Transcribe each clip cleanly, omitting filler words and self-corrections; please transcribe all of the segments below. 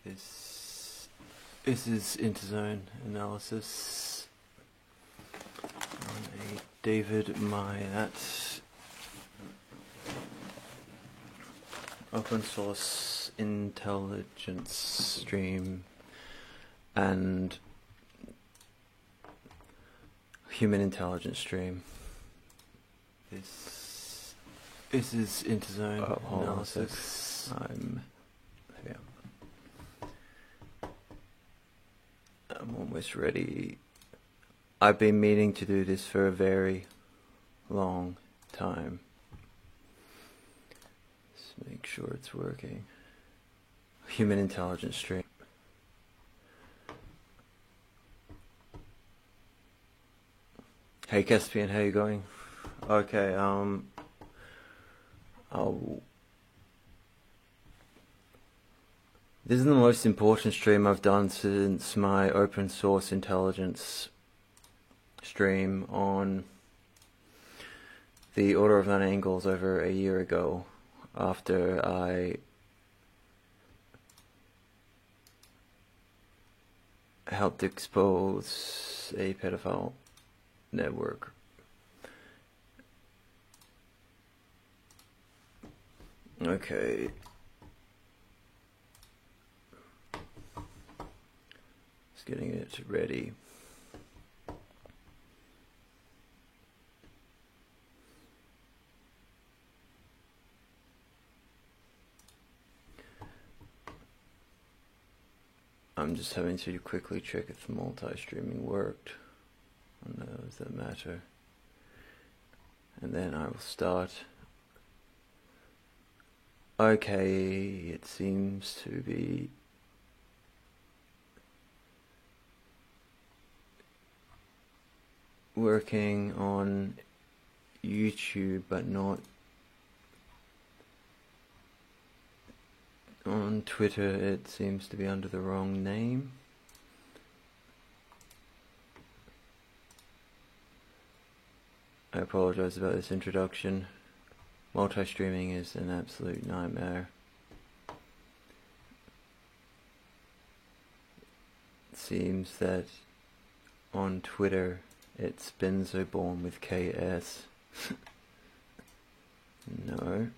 This is Interzone analysis on a David Mayat open source intelligence stream and human intelligence stream. This is Interzone analysis. I'm almost ready. I've been meaning to do this for a very long time. Let's make sure it's working. Human intelligence stream. Hey Caspian, how you going? Okay, this is the most important stream I've done since my open source intelligence stream on the Order of Nine Angles over a year ago, after I helped expose a pedophile network. Okay. Just getting it ready. I'm just having to quickly check if the multi-streaming worked on those that matter, and then I will start. Okay, it seems to be working on YouTube, but not on Twitter. It seems to be under the wrong name. I apologize about this introduction. Multi-streaming is an absolute nightmare. It seems that on Twitter it's Benzoborn with KS. No.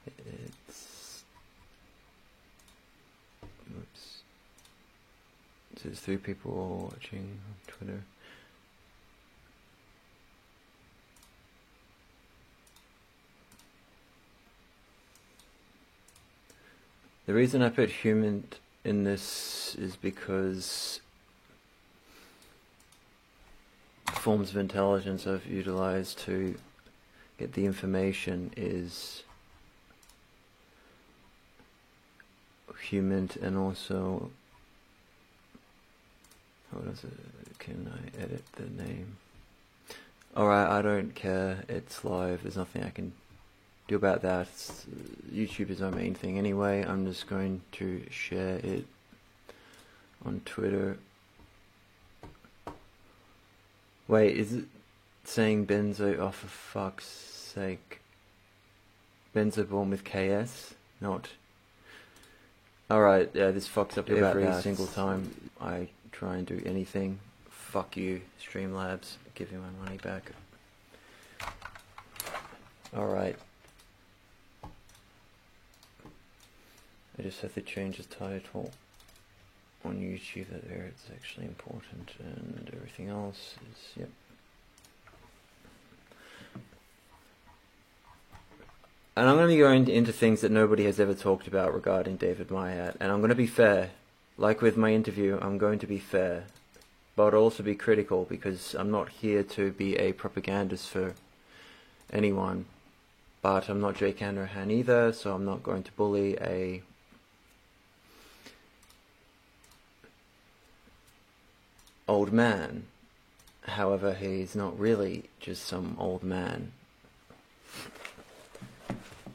It's... Oops. So there's 3 people watching on Twitter. The reason I put human in this is because forms of intelligence I've utilized to get the information is human, and also, can I edit the name? Alright, I don't care, it's live, there's nothing I can do about that. YouTube is our main thing anyway. I'm just going to share it on Twitter. Wait, is it saying Benzo? Oh, for fuck's sake. Benzoborn with KS? Not. Alright, yeah, this fucks up every single time I try and do anything. Fuck you, Streamlabs. Give you my money back. Alright. I just have to change the title on YouTube that there it's actually important, and everything else is, yep. And I'm going to be going into things that nobody has ever talked about regarding David Mayat, and I'm going to be fair. Like with my interview, I'm going to be fair, but also be critical, because I'm not here to be a propagandist for anyone. But I'm not Jake Hanrahan either, so I'm not going to bully a old man. However, he's not really just some old man.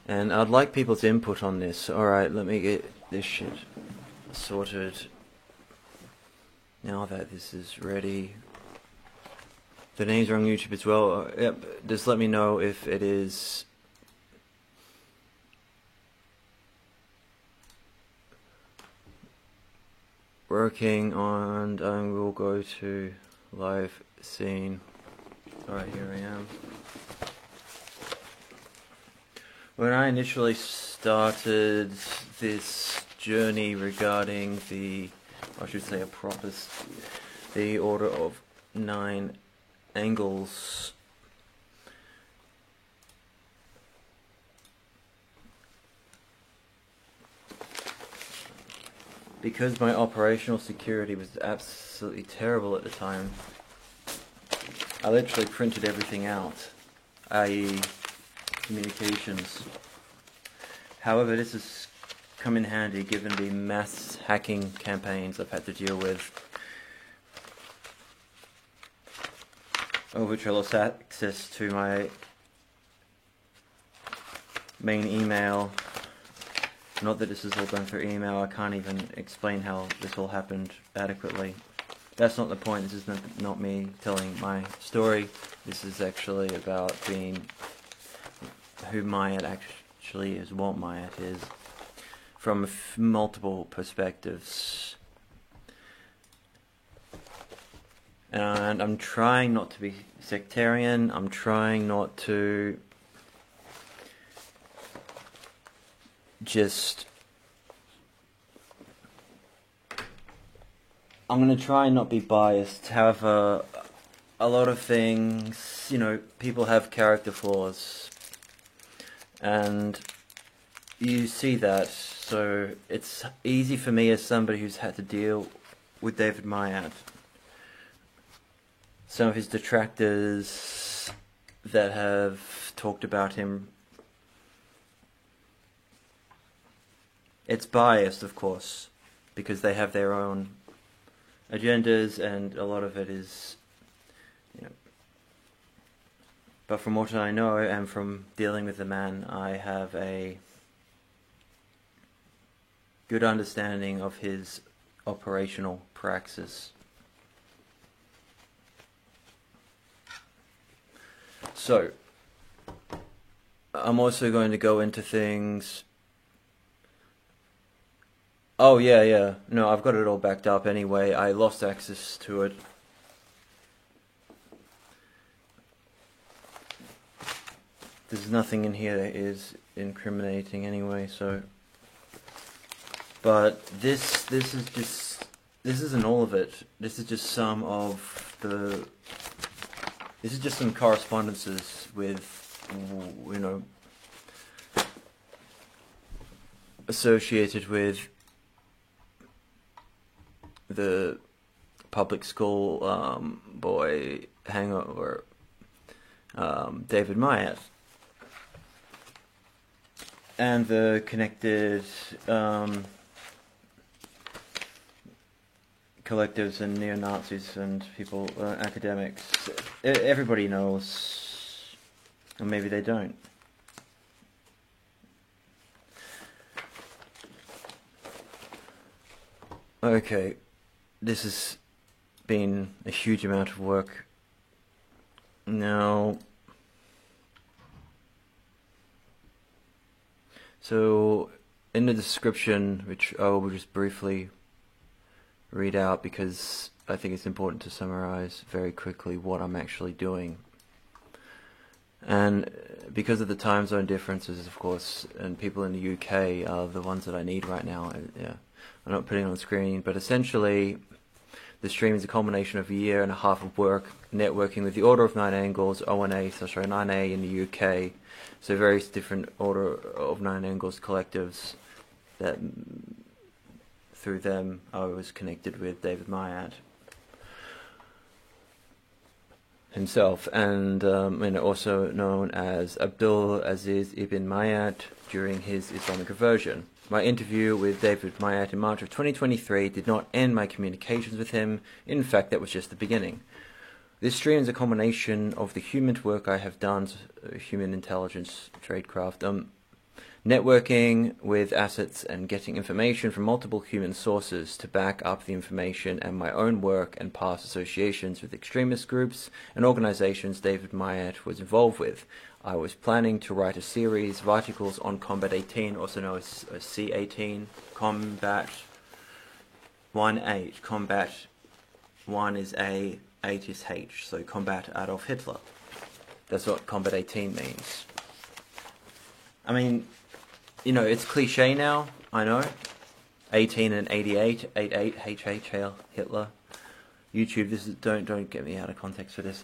And I'd like people's input on this. Alright, let me get this shit sorted. Now that this is ready. The names are on YouTube as well. Yep, just let me know if it is working on, and we'll go to live scene. Alright, here I am. When I initially started this journey regarding the, I should say the Order of Nine Angles, because my operational security was absolutely terrible at the time, I literally printed everything out, i.e. communications. However, this has come in handy given the mass hacking campaigns I've had to deal with, of which I lost access to my main email. Not that this is all done through email, I can't even explain how this all happened adequately. That's not the point, this is not me telling my story. This is actually about being who Myatt actually is, what Myatt is, from multiple perspectives. And I'm trying not to be sectarian, I'm trying not to I'm going to try and not be biased. However, a lot of things, people have character flaws, and you see that, so it's easy for me as somebody who's had to deal with David Myatt. Some of his detractors that have talked about him, it's biased, of course, because they have their own agendas, and a lot of it is, but from what I know and from dealing with the man, I have a good understanding of his operational praxis. So, I'm also going to go into things. Oh yeah, no, I've got it all backed up anyway. I lost access to it. There's nothing in here that is incriminating anyway, so. But this isn't all of it. This is just some of the. This is just some correspondences with, associated with the public school boy hangover, David Myatt, and the connected collectives and neo-Nazis and people, academics. Everybody knows, or maybe they don't. Okay, this has been a huge amount of work. Now, so in the description, which I will just briefly read out because I think it's important to summarize very quickly what I'm actually doing. And because of the time zone differences, of course, and people in the UK are the ones that I need right now, I'm not putting it on the screen, but essentially the stream is a culmination of a year and a half of work networking with the Order of Nine Angles, ONA/9A in the UK, so various different Order of Nine Angles collectives that through them I was connected with David Myatt himself, and also known as Abdul Aziz ibn Myatt during his Islamic conversion. My interview with David Myatt in March of 2023 did not end my communications with him. In fact, that was just the beginning. This stream is a combination of the human work I have done, human intelligence, tradecraft, networking with assets and getting information from multiple human sources to back up the information, and my own work and past associations with extremist groups and organizations David Myatt was involved with. I was planning to write a series of articles on Combat 18, also known as C18, Combat 1-8. Combat 1 is A, 8 is H. So combat Adolf Hitler. That's what Combat 18 means. I mean, you know, it's cliche now, I know. 18 and 88, 88, HH, Hitler. YouTube, this is, don't get me out of context for this.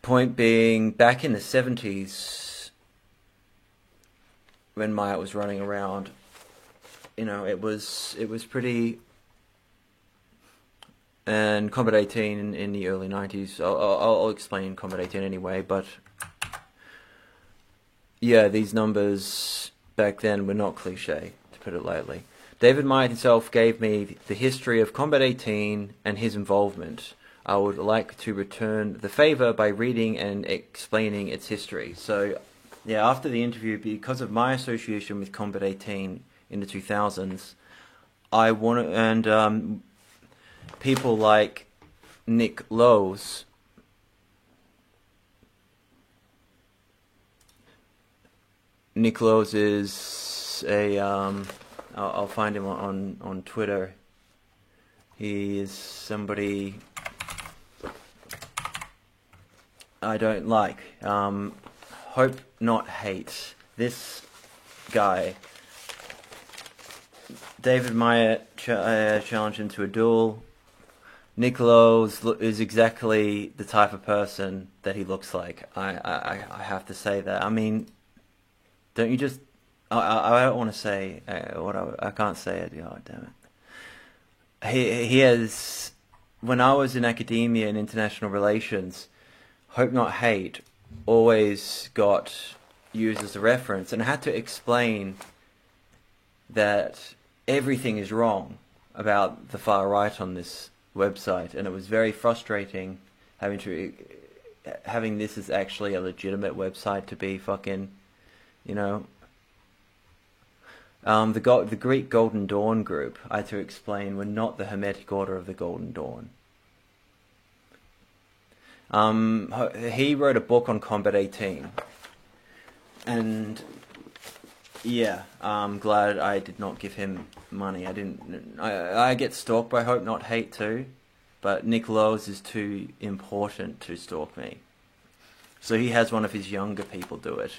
Point being, back in the 70s, when Myatt was running around, you know, it was pretty. And Combat 18 in the early 90s, I'll explain Combat 18 anyway, but yeah, these numbers back then were not cliche, to put it lightly. David Myatt himself gave me the history of Combat 18 and his involvement. I would like to return the favor by reading and explaining its history. So, yeah, after the interview, because of my association with Combat 18 in the 2000s, I want to, and people like Nick Lowe's, Nick Lowe's is a, I'll find him on Twitter. He is somebody I don't like. Hope not hate. This guy, David Myatt, challenged him to a duel. Nick Lowe's is exactly the type of person that he looks like. I have to say that. I mean, don't you just... I don't want to say what I can't say it. God damn it. He has... When I was in academia and international relations, Hope Not Hate always got used as a reference, and I had to explain that everything is wrong about the far right on this website, and it was very frustrating having this as actually a legitimate website to be fucking, you know. The Greek Golden Dawn group, I had to explain, were not the Hermetic Order of the Golden Dawn. He wrote a book on Combat 18, and yeah, I'm glad I did not give him money. I get stalked by Hope Not Hate too, but Nick Lowe's is too important to stalk me, so he has one of his younger people do it.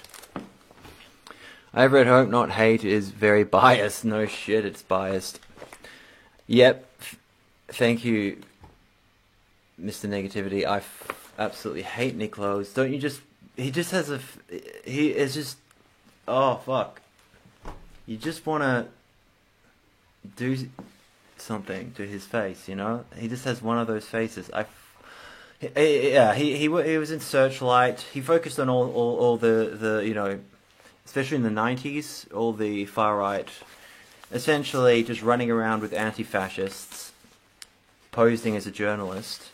I've read Hope Not Hate is very biased. No shit, it's biased. Yep, thank you, Mr. Negativity. I absolutely hate Nick Lowe's. Don't you just... He just has a... He is just... Oh, fuck. You just want to do something to his face, you know? He just has one of those faces. He was in Searchlight. He focused on all the you know... Especially in the 90s, all the far right, essentially just running around with anti-fascists, posing as a journalist,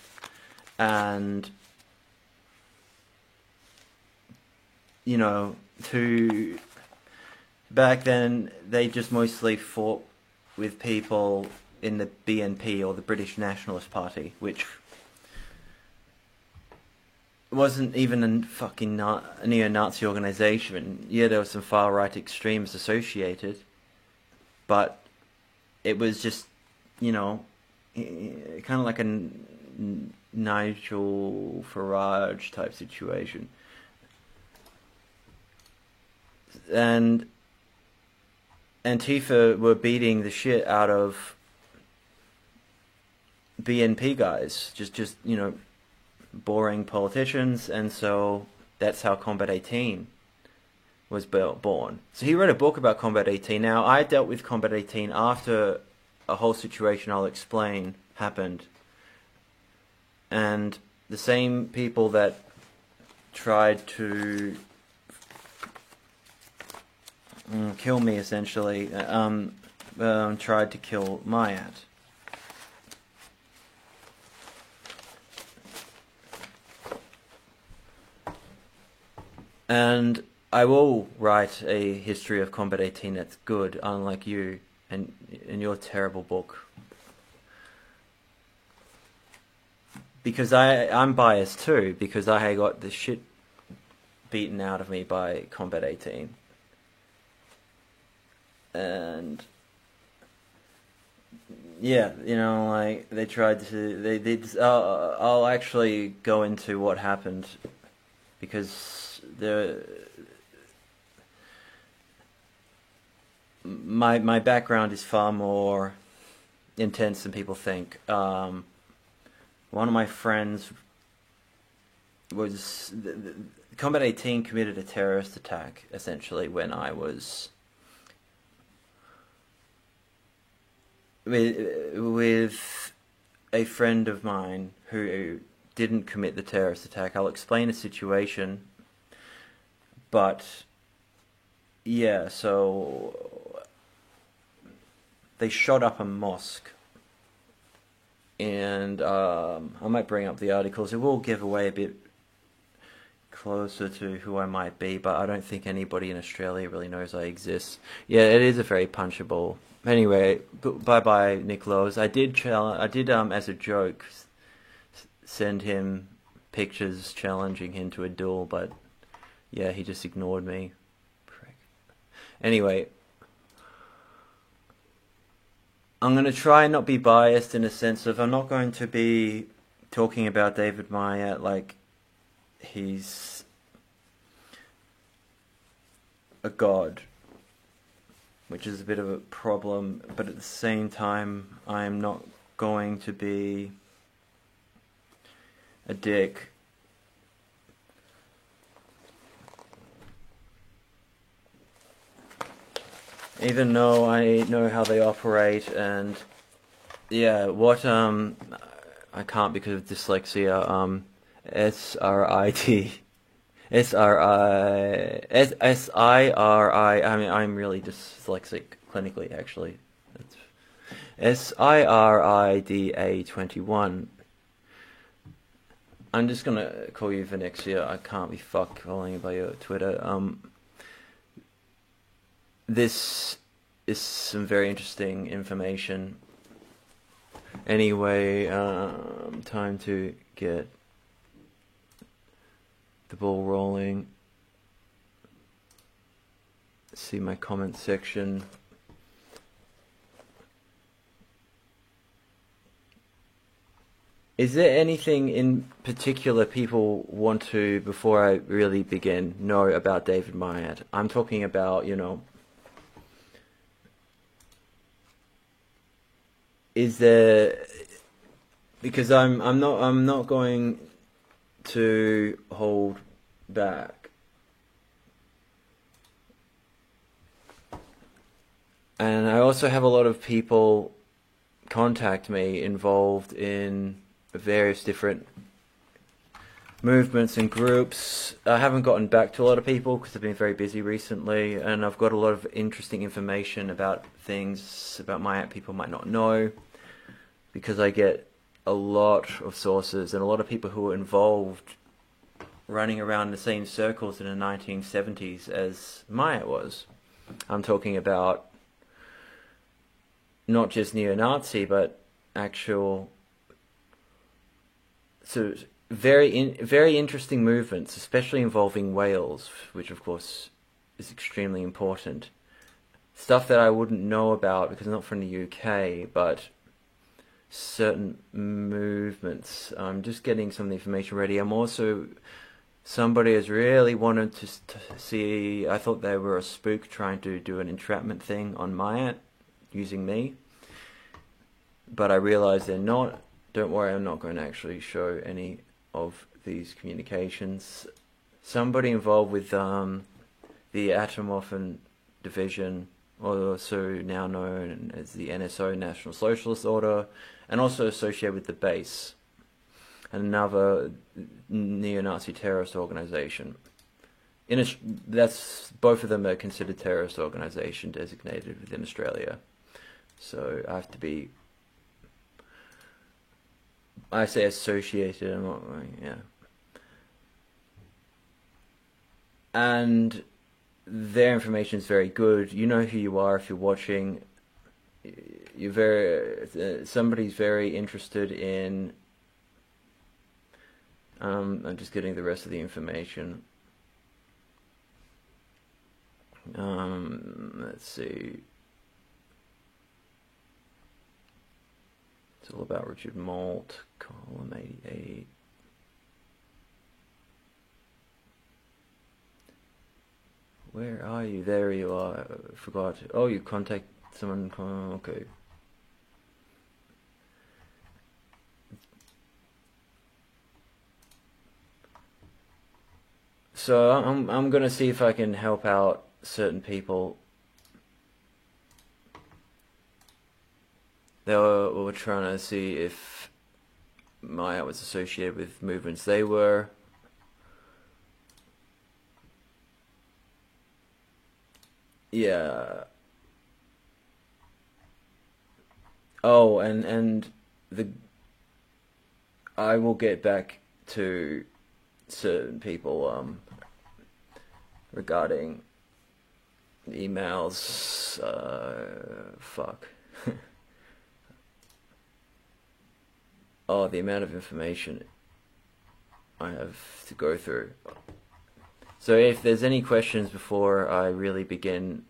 and, you know, back then they just mostly fought with people in the BNP, or the British Nationalist Party, which wasn't even a fucking neo-Nazi organisation. Yeah, there were some far-right extremes associated, but it was just, you know, kind of like a Nigel Farage type situation. And Antifa were beating the shit out of BNP guys, just you know, boring politicians, and so that's how Combat 18 was born. So he wrote a book about Combat 18. Now, I dealt with Combat 18 after a whole situation I'll explain happened, and the same people that tried to kill me, essentially, tried to kill Myatt. And I will write a history of Combat 18 that's good, unlike you and your terrible book. Because I'm biased too, because I got the shit beaten out of me by Combat 18. And yeah, you know, like they tried to. They did. I'll actually go into what happened because my background is far more intense than people think. One of my friends was Combat 18 committed a terrorist attack essentially when I was with a friend of mine who didn't commit the terrorist attack. I'll explain the situation, but yeah, so they shot up a mosque, and I might bring up the articles. It will give away a bit closer to who I might be, but I don't think anybody in Australia really knows I exist. Yeah, it is a very punchable. Anyway, bye bye, Nick Lowe's. I did as a joke send him pictures challenging him to a duel, but yeah, he just ignored me. Prick. Anyway, I'm going to try and not be biased in a sense of I'm not going to be talking about David Myatt like he's a god, which is a bit of a problem, but at the same time, I'm not going to be a dick. Even though I know how they operate, and yeah, what I can't because of dyslexia. SRIT. SIRI. I mean, I'm really dyslexic clinically, actually. That's SIRIDA21. I'm just gonna call you Venexia. I can't be fucked calling you by your Twitter. This is some very interesting information. Anyway, time to get the ball rolling. See my comment section. Is there anything in particular people want to, before I really begin, know about David Myatt? I'm talking about, you know, is there, because I'm not going to hold back. And I also have a lot of people contact me involved in various different movements and groups. I haven't gotten back to a lot of people because I've been very busy recently, and I've got a lot of interesting information about things about Myatt people might not know, because I get a lot of sources and a lot of people who were involved running around the same circles in the 1970s as Myatt was. I'm talking about not just neo-Nazi, but actual sort of very interesting movements, especially involving Wales, which of course is extremely important. Stuff that I wouldn't know about because I'm not from the UK, but certain movements. I'm just getting some of the information ready. I'm also, somebody has really wanted to see, I thought they were a spook trying to do an entrapment thing on Myatt using me, but I realized they're not. Don't worry, I'm not going to actually show any of these communications. Somebody involved with the Atomwaffen Division, also now known as the NSO, National Socialist Order, and also associated with the base, another neo-Nazi terrorist organization. That's both of them are considered terrorist organization designated within Australia. So I have to be. I say associated. I'm not, yeah. And their information is very good. You know who you are if you're watching. You're somebody's very interested in. I'm just getting the rest of the information. Let's see. It's all about Richard Malt, column 88. Where are you? There you are. I forgot. Oh, you contact someone. Okay. So I'm gonna see if I can help out certain people. They were trying to see if Maya was associated with movements they were. Yeah. Oh, and I will get back to certain people regarding emails. Fuck. Oh, the amount of information I have to go through. So if there's any questions before I really begin,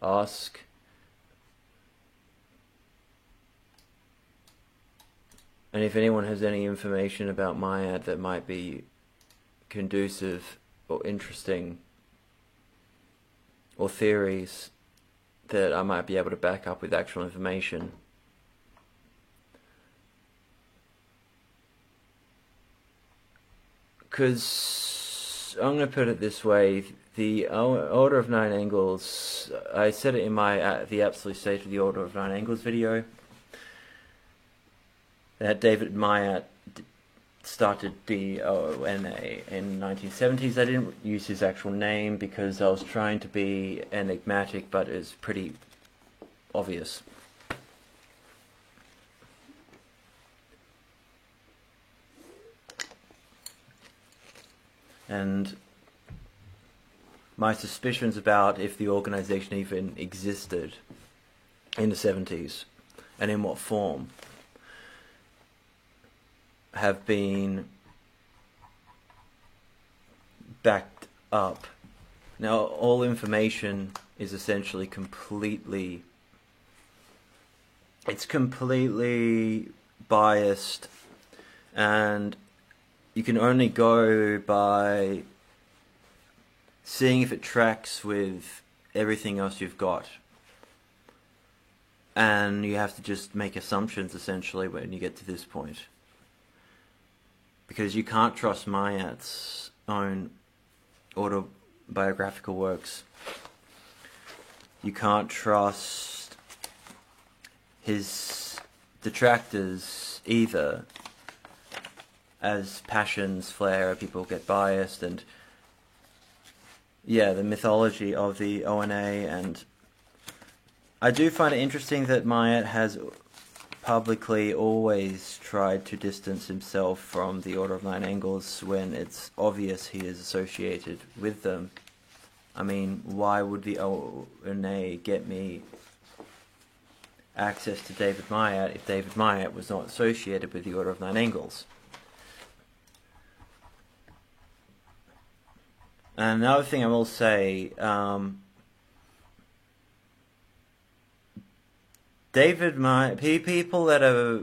ask. And if anyone has any information about Maya that might be conducive or interesting, or theories that I might be able to back up with actual information, because I'm going to put it this way, the Order of Nine Angles, I said it in my The Absolute State of the Order of Nine Angles video, that David Maya started the ONA in 1970s. I didn't use his actual name because I was trying to be enigmatic, but it's pretty obvious. And my suspicions about if the organization even existed in the 70s and in what form have been backed up. Now, all information is essentially completely biased, and you can only go by seeing if it tracks with everything else you've got. And you have to just make assumptions, essentially, when you get to this point. Because you can't trust Mayat's own autobiographical works. You can't trust his detractors either. As passions flare, people get biased, and yeah, the mythology of the ONA. And I do find it interesting that Mayat has publicly always tried to distance himself from the Order of Nine Angles when it's obvious he is associated with them. I mean, why would the ONA get me access to David Mayat if David Mayat was not associated with the Order of Nine Angles? And another thing I will say, David Mayat, people that are,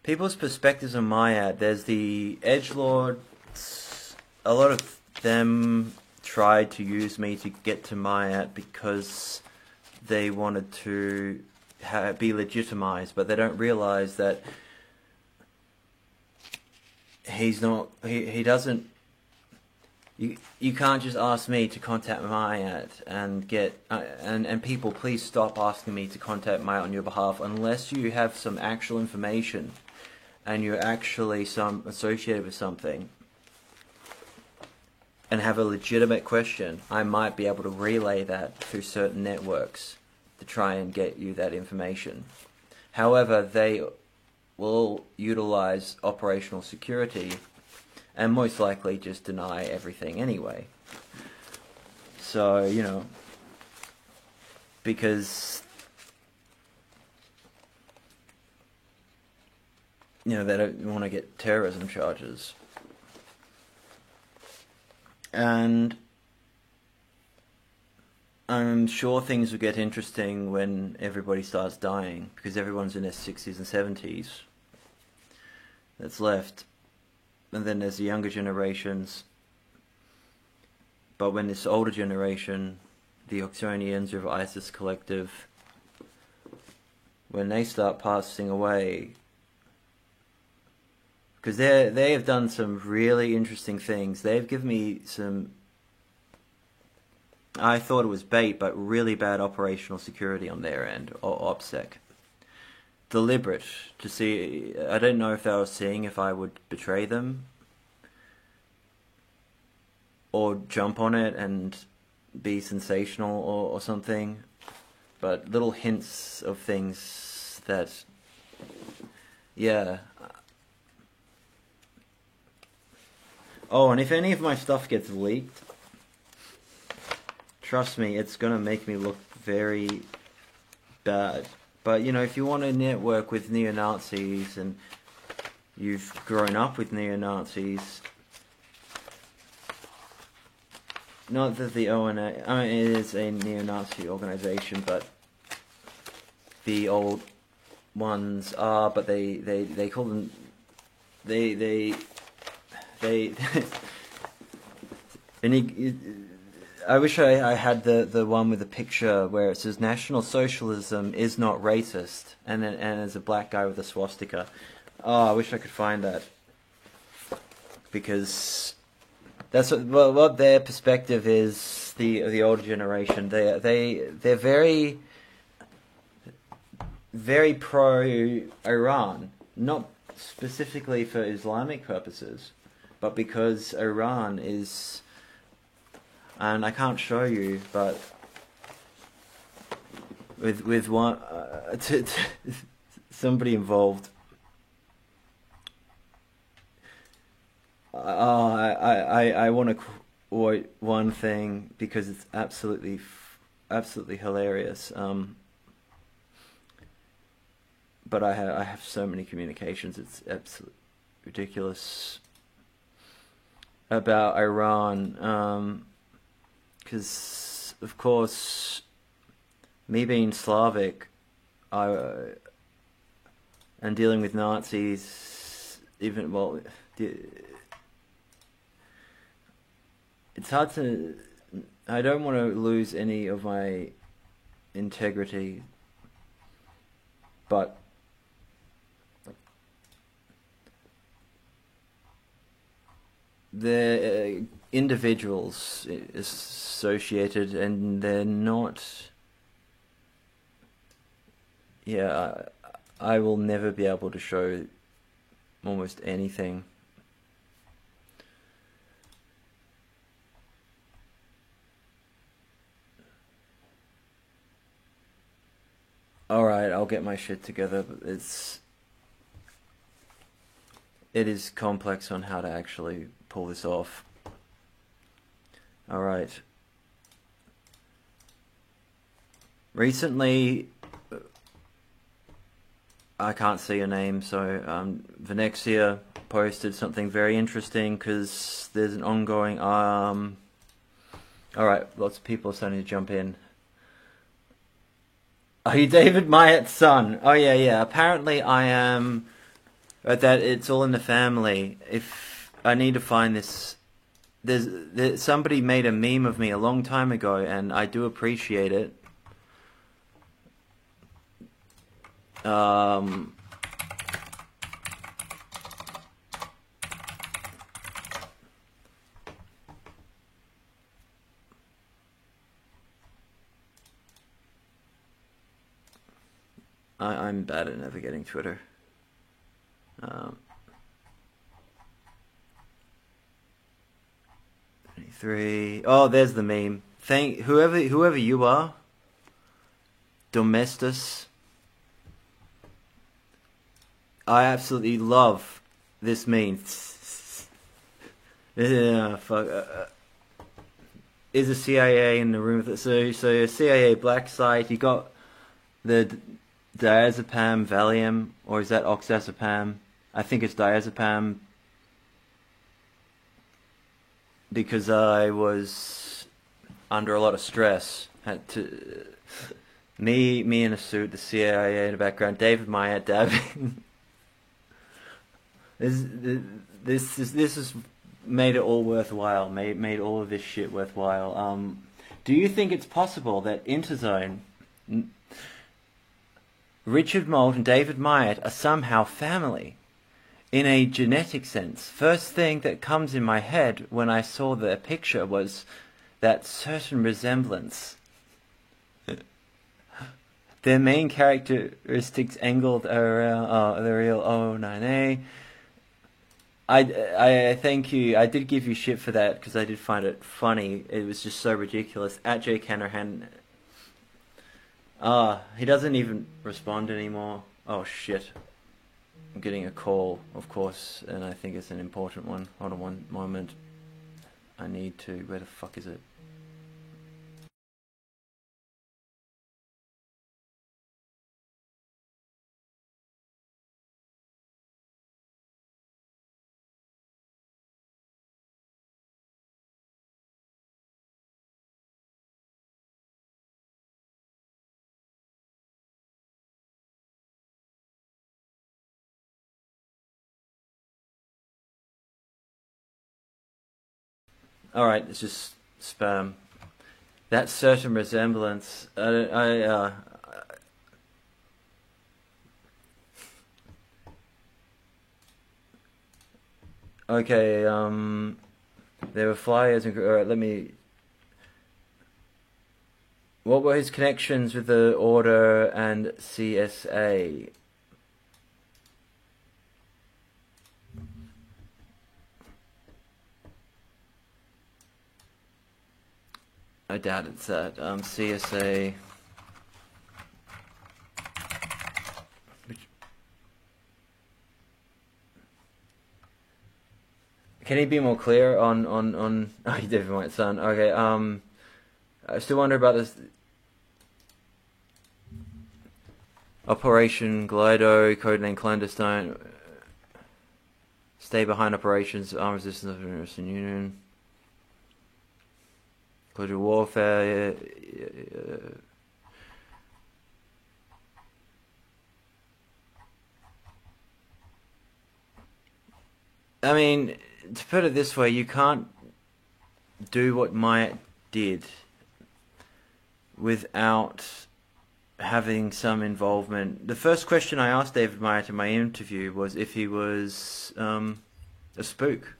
people's perspectives on Mayat, there's the edgelords, a lot of them tried to use me to get to Mayat because they wanted to be legitimized, but they don't realize that he's not, he doesn't. You can't just ask me to contact Mayat and get and people, please stop asking me to contact Mayat on your behalf unless you have some actual information and you're actually associated with something and have a legitimate question. I might be able to relay that through certain networks to try and get you that information. However, they will utilize operational security and most likely just deny everything anyway. So, you know, because, you know, they don't want to get terrorism charges. And I'm sure things will get interesting when everybody starts dying, because everyone's in their 60s and 70s that's left. And then there's the younger generations. But when this older generation, the Oxonians of ISIS Collective, when they start passing away, because they have done some really interesting things. They've given me some, I thought it was bait, but really bad operational security on their end, or OPSEC. Deliberate, to see, I don't know if they were seeing if I would betray them, or jump on it and be sensational or something, but little hints of things that, yeah. Oh, and if any of my stuff gets leaked, trust me, it's gonna make me look very bad. But, you know, if you want to network with neo-Nazis and you've grown up with neo-Nazis, not that the ONA, I mean, it is a neo-Nazi organization, but the old ones are, but they call them, they and I wish I had the one with the picture where it says National Socialism is not racist, and there's a black guy with a swastika. Oh, I wish I could find that, because that's what their perspective is. The older generation, they're very pro Iran, not specifically for Islamic purposes, but because Iran is, and I can't show you, but with one somebody involved. I want to quote one thing because it's absolutely hilarious. But I have so many communications. It's absolutely ridiculous about Iran. Because of course, me being Slavic, and dealing with Nazis, even well. It's hard to, I don't want to lose any of my integrity, but they're individuals associated, and they're not, yeah, I will never be able to show almost anything. Alright, I'll get my shit together, but it is complex on how to actually pull this off. Alright. Recently, I can't see your name, so Venexia posted something very interesting, because there's an ongoing, alright, lots of people are starting to jump in. Are you David Myatt's son? Oh yeah. Apparently I am. That it's all in the family. If I need to find this, there's somebody made a meme of me a long time ago, and I do appreciate it. I'm bad at navigating Twitter. 23. Oh, there's the meme. Thank whoever you are, Domestus. I absolutely love this meme. Yeah, fuck. Is a CIA in the room? So CIA black site. You got the diazepam, Valium, or is that oxazepam? I think it's diazepam, because I was under a lot of stress. Had to me in a suit, the CIA in the background, David Myatt dabbing. This has made it all worthwhile. Made all of this shit worthwhile. Do you think it's possible that Interzone, Richard Moult and David Myatt are somehow family? In a genetic sense. First thing that comes in my head when I saw the picture was that certain resemblance. Their main characteristics angled around the real 09A. I thank you. I did give you shit for that because I did find it funny. It was just so ridiculous. At Jay Canahan. He doesn't even respond anymore. Oh shit. I'm getting a call, of course, and I think it's an important one. Hold on one moment. I need to... Where the fuck is it? Alright, it's just spam. That certain resemblance... Okay, there were flyers and... Alright, let me... What were his connections with the Order and CSA? I doubt it's that. CSA... Can he be more clear on oh, he David Myatt's son. Okay, I still wonder about this Operation Glido, codename Clandestine, Stay Behind Operations, Armed Resistance of the Western Union, Closure Warfare, I mean, to put it this way, you can't do what Myatt did without having some involvement. The first question I asked David Myatt in my interview was if he was a spook.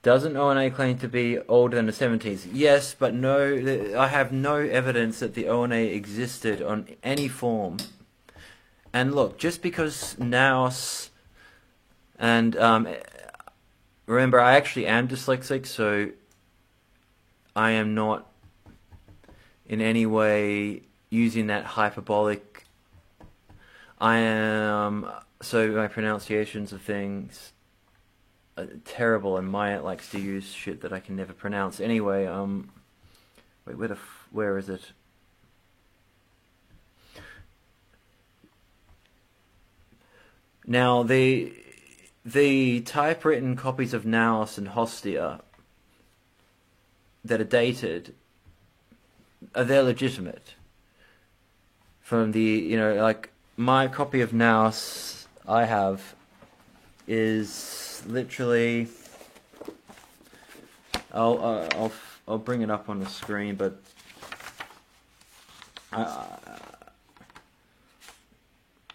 Doesn't ONA claim to be older than the 70s? Yes, but no, I have no evidence that the ONA existed on any form. And look, just because NAOS and remember, I actually am dyslexic, so I am not in any way using that hyperbolic. I am, so my pronunciations of things are terrible, and Myatt likes to use shit that I can never pronounce. Anyway, wait, where is it? Now, the typewritten copies of Naos and Hostia that are dated, they're legitimate. From the, you know, like, my copy of Naos I have is literally, I'll bring it up on the screen, but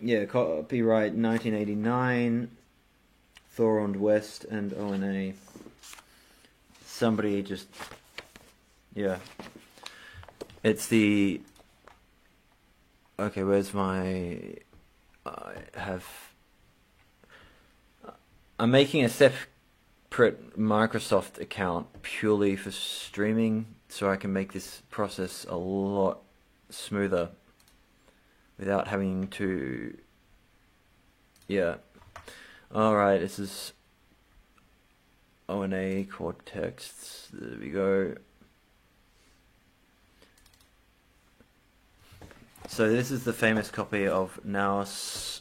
yeah, copyright 1989, Thorond West and ONA. Somebody just, yeah. It's the, okay, where's my, I'm making a separate Microsoft account purely for streaming, so I can make this process a lot smoother without having to, yeah. Alright, this is ONA core texts, there we go. So this is the famous copy of Naos.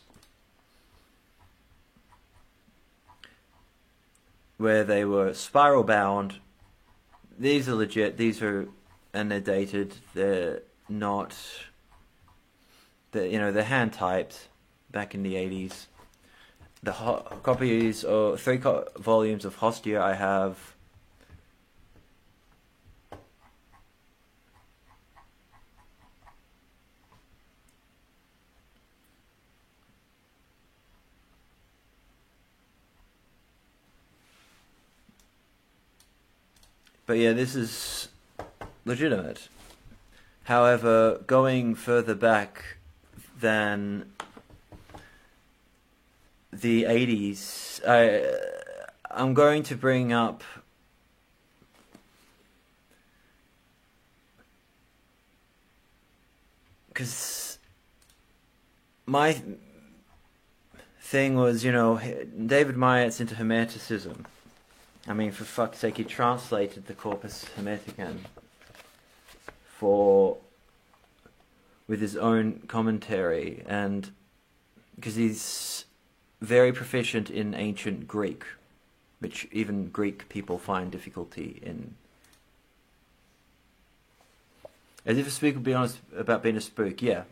where they were spiral bound. These are legit. And they're dated. They're not. They're hand typed back in the 80s. The copies or 3 volumes of Hostia I have. But yeah, this is legitimate. However, going further back than the 80s, I'm going to bring up because my thing was, David Myatt's into Hermeticism. I mean, for fuck's sake, he translated the Corpus Hermeticum with his own commentary, and because he's very proficient in ancient Greek, which even Greek people find difficulty in. As if a spook would be honest about being a spook, yeah.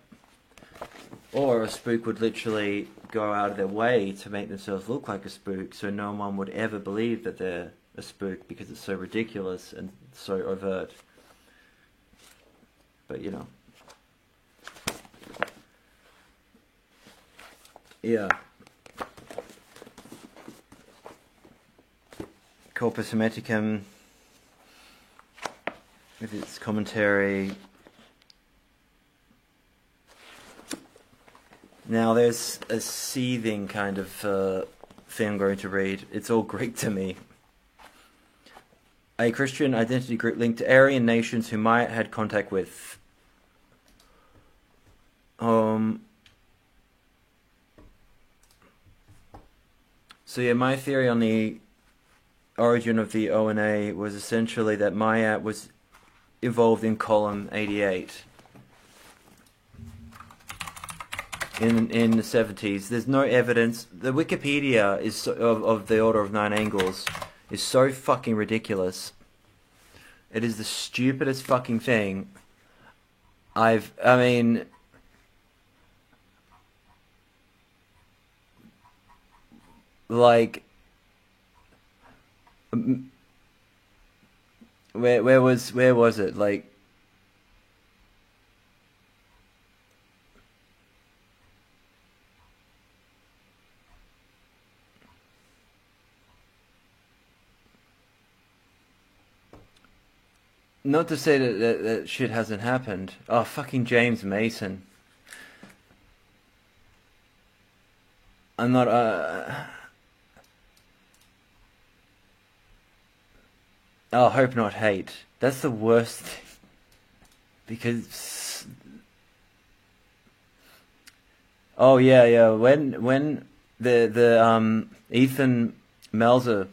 Or a spook would literally go out of their way to make themselves look like a spook, so no one would ever believe that they're a spook because it's so ridiculous and so overt. But yeah. Corpus Hermeticum with its commentary. Now there's a seething kind of thing I'm going to read. It's all Greek to me. A Christian identity group linked to Aryan nations whom Myatt had contact with. So yeah, my theory on the origin of the ONA was essentially that Myatt was involved in column 88 in the 70s. There's no evidence. The Wikipedia is of the Order of Nine Angles is so fucking ridiculous. It is the stupidest fucking thing. Like, where was it? Like, not to say that shit hasn't happened. Oh, fucking James Mason. I'm not, oh, hope not hate. That's the worst thing. Because, oh yeah, when the Ethan Melzer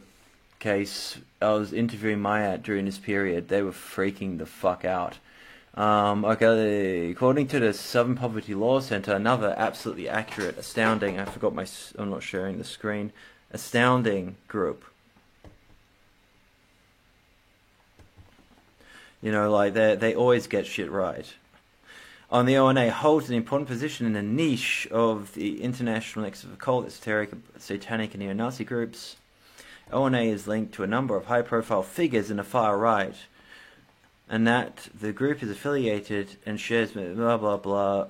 case, I was interviewing Myatt during this period, they were freaking the fuck out. Okay, according to the Southern Poverty Law Center, another absolutely accurate, astounding, I'm not sharing the screen, astounding group. They always get shit right. On the ONA holds an important position in the niche of the international nexus of occult, esoteric, satanic, and neo-Nazi groups. ONA is linked to a number of high-profile figures in the far right, and that the group is affiliated and shares blah blah blah.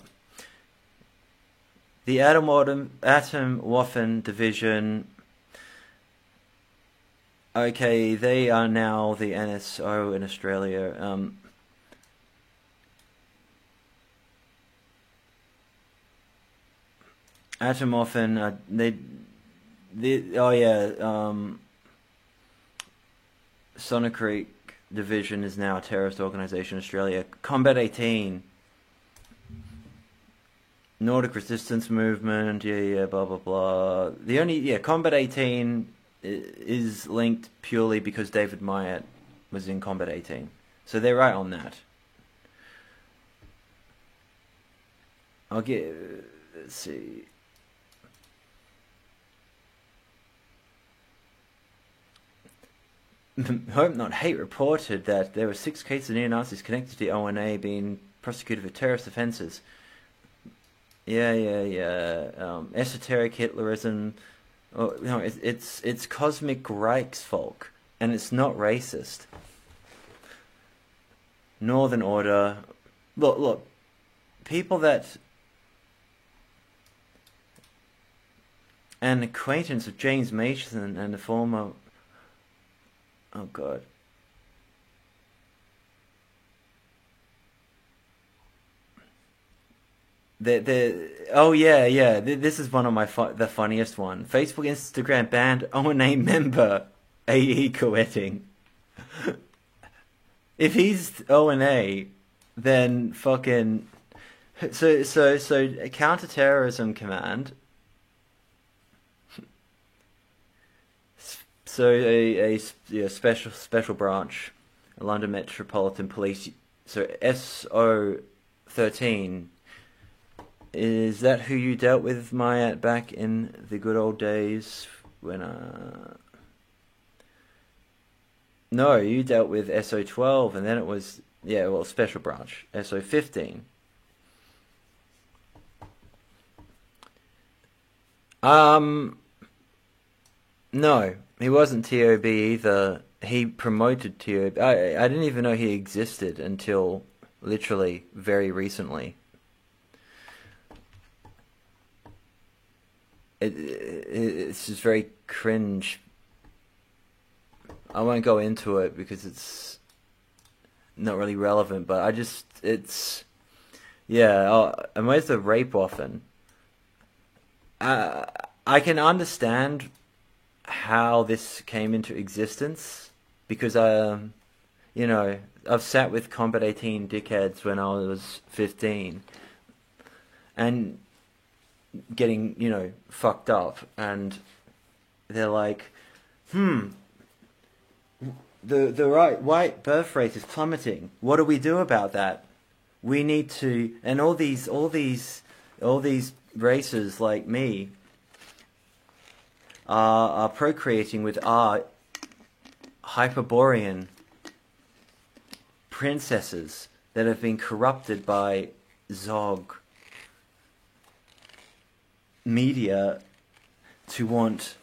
The Atomwaffen division. Okay, they are now the NSO in Australia. Atomwaffen, Sonic Creek division is now a terrorist organization in Australia. Combat 18, Nordic Resistance Movement, blah blah blah. Combat 18 is linked purely because David Myatt was in Combat 18. So they're right on that. Let's see. Hope Not Hate reported that there were 6 cases of neo-Nazis connected to the ONA being prosecuted for terrorist offences. Yeah. Esoteric Hitlerism. Oh, no, it's cosmic Reichsvolk, and it's not racist. Northern Order. Look. People that... An acquaintance of James Mason and the former... Oh, God. Oh yeah. This is one of the funniest one. Facebook, Instagram banned ONA member AE co-editing. If he's ONA, then fucking so counter-terrorism command. So a special branch, London Metropolitan Police. So SO13. Is that who you dealt with, Mayat, back in the good old days when No, you dealt with SO12, and then it was special branch SO15. No, he wasn't TOB either. He promoted TOB. I didn't even know he existed until literally very recently. It's just very cringe. I won't go into it because it's not really relevant, but and where's the rape often? I can understand how this came into existence because I've sat with Combat 18 dickheads when I was 15 and getting, fucked up, and they're like, the white birth rate is plummeting. What do we do about that? We need to, and all these races like me are procreating with our Hyperborean princesses that have been corrupted by Zog media to want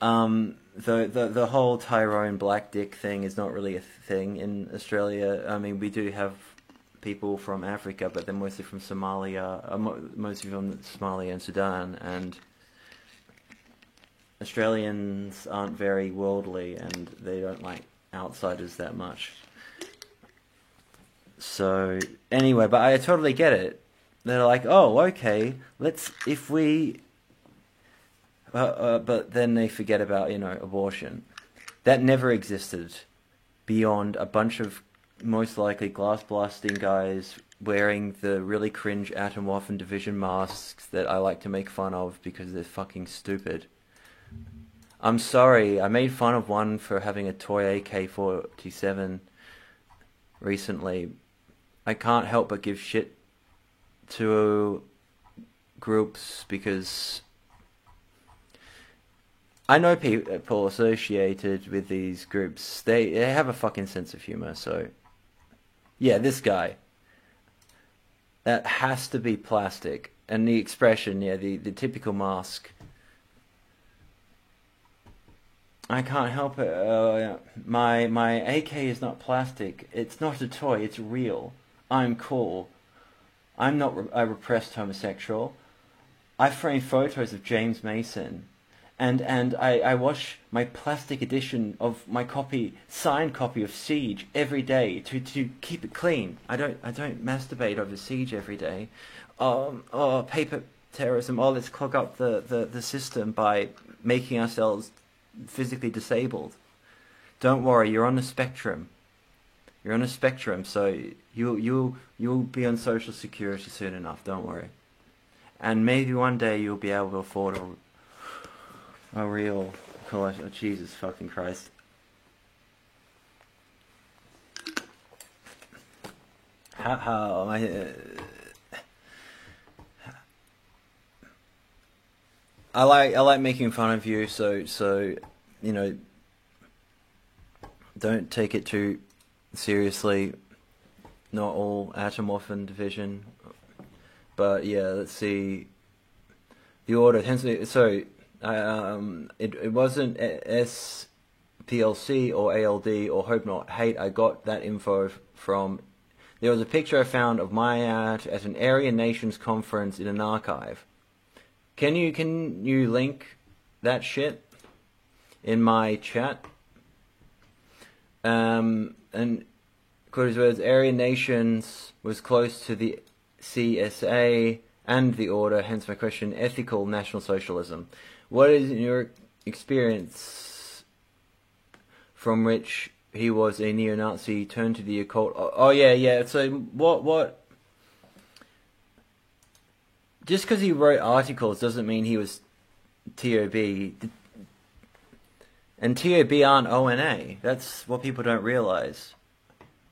the whole Tyrone black dick thing is not really a thing in Australia. I mean, we do have people from Africa, but they're mostly from Somalia, mostly from Somalia and Sudan, and Australians aren't very worldly and they don't like outsiders that much. So anyway, but I totally get it. They're like, oh, okay, but then they forget about, abortion. That never existed beyond a bunch of most likely glass-blasting guys wearing the really cringe Atomwaffen Division masks that I like to make fun of because they're fucking stupid. I'm sorry, I made fun of one for having a toy AK-47 recently. I can't help but give shit to groups because I know people associated with these groups. They have a fucking sense of humor. So yeah, this guy, that has to be plastic, and the expression, the typical mask. I can't help it. My AK is not plastic. It's not a toy. It's real. I'm cool. I'm not a repressed homosexual. I frame photos of James Mason, and I wash my plastic edition of my signed copy of Siege every day to keep it clean. I don't masturbate over Siege every day. Paper terrorism. Let's clog up the system by making ourselves physically disabled. Don't worry, you're on the spectrum. You're on a spectrum, so you'll be on social security soon enough. Don't worry, and maybe one day you'll be able to afford a real college. Oh, Jesus fucking Christ! How am I? I like making fun of you, so don't take it too seriously. Not all atomorphin division. But yeah, let's see. The order, so it wasn't SPLC or ALD or Hope Not Hate. I got that info from. There was a picture I found of Mayat at an Aryan Nations conference in an archive. Can you link that shit in my chat? And because words, Aryan Nations was close to the CSA and the order, hence my question, ethical National Socialism. What is in your experience from which he was a neo-Nazi turned to the occult? Oh yeah, so what? Just because he wrote articles doesn't mean he was TOB. And TOB aren't ONA. That's what people don't realize.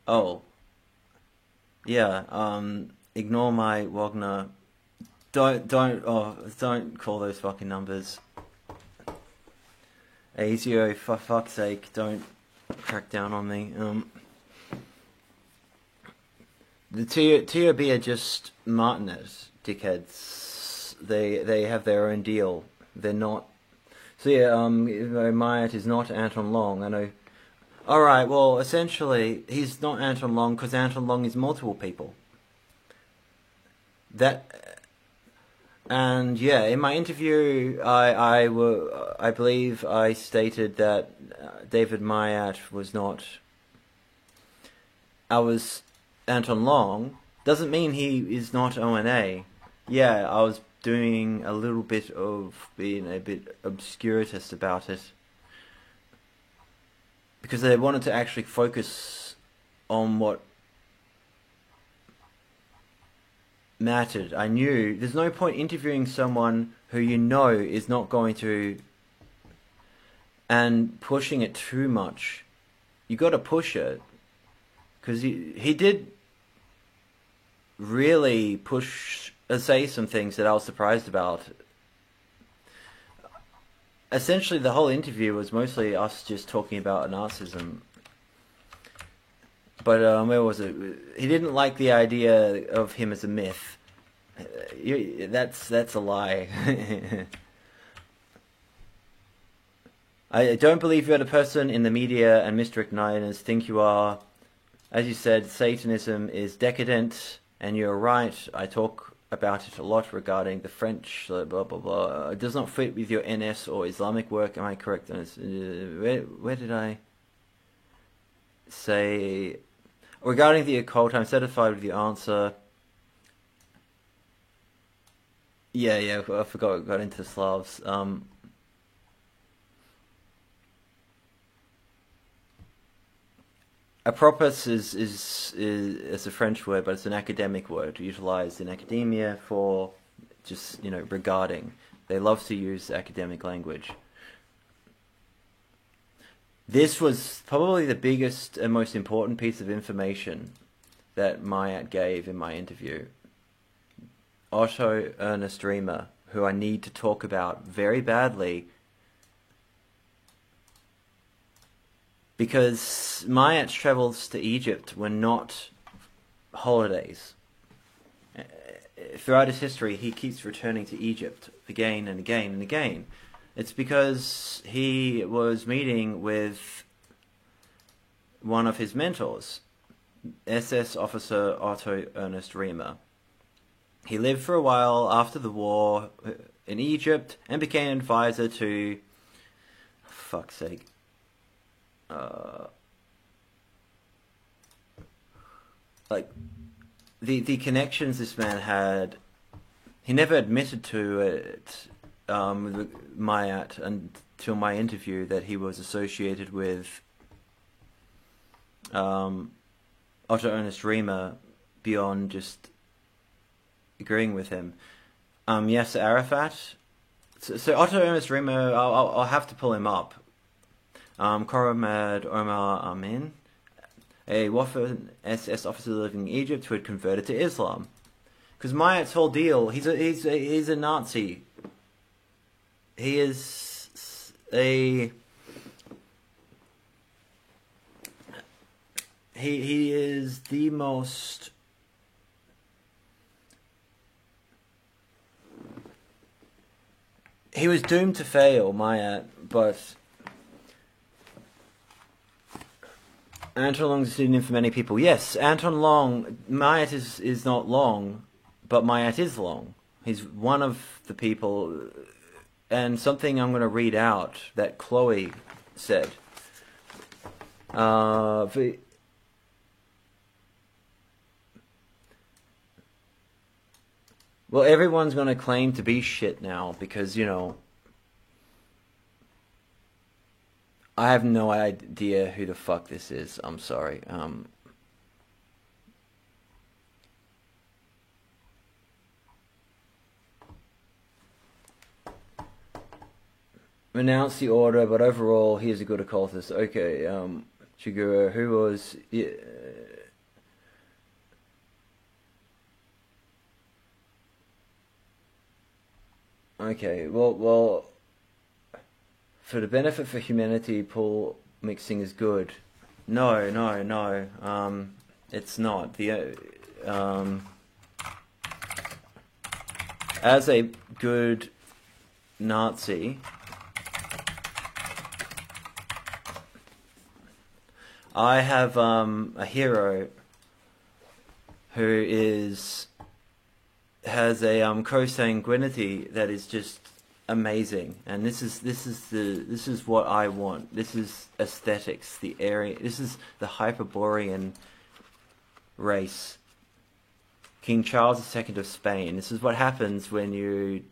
Oh. Yeah, ignore my Wagner. Don't call those fucking numbers. ASIO, for fuck's sake, don't crack down on me. The TOB are just Martinez dickheads. They have their own deal. They're not. So yeah, Mayat is not Anton Long. I know. All right. Well, essentially, he's not Anton Long because Anton Long is multiple people. And yeah, in my interview, I believe I stated that David Mayat was not. I was Anton Long. Doesn't mean he is not ONA. Yeah, I was doing a little bit of being a bit obscuritist about it because they wanted to actually focus on what mattered. I knew there's no point interviewing someone who you know is not going to, and pushing it too much. You got to push it because he did really say some things that I was surprised about. Essentially, the whole interview was mostly us just talking about Nazism. But where was it? He didn't like the idea of him as a myth. That's a lie. I don't believe you're the person in the media and misdirect niners think you are. As you said, Satanism is decadent, and you're right. I talk about it a lot regarding the French, blah, blah, blah. It does not fit with your NS or Islamic work. Am I correct? Where did I say... Regarding the occult, I'm satisfied with the answer. Yeah, I forgot. I got into Slavs. Apropos is a French word, but it's an academic word utilized in academia for just, regarding. They love to use academic language. This was probably the biggest and most important piece of information that Mayat gave in my interview. Otto Ernst Riemer, who I need to talk about very badly, because Mayat's travels to Egypt were not holidays. Throughout his history, he keeps returning to Egypt again and again and again. It's because he was meeting with one of his mentors, SS officer Otto Ernst Riemer. He lived for a while after the war in Egypt and became an advisor to... fuck's sake. The connections this man had, he never admitted to it with Mayat until my interview that he was associated with Otto Ernst Riemer beyond just agreeing with him. Yes, Arafat. So Otto Ernst Riemer, I'll have to pull him up. Koromad Omar Amin, a Waffen SS officer living in Egypt who had converted to Islam. Because Mayat's whole deal, he's a Nazi. He is a... he is the most... He was doomed to fail, Myatt, but Anton Long's a pseudonym for many people. Yes, Anton Long, Myatt is not Long, but Myatt is Long. He's one of the people, and something I'm going to read out that Chloe said. Well, everyone's going to claim to be shit now because, you know, I have no idea who the fuck this is. I'm sorry. Renounce the order, but overall, he is a good occultist. Okay, Chigurh, who was... Okay, well, for the benefit for humanity, pool mixing is good. No, it's not. As a good Nazi, I have a hero who has a co-sanguinity that is just amazing, and this is what I want. This is aesthetics. This is the Hyperborean race. King Charles II of Spain. This is what happens when you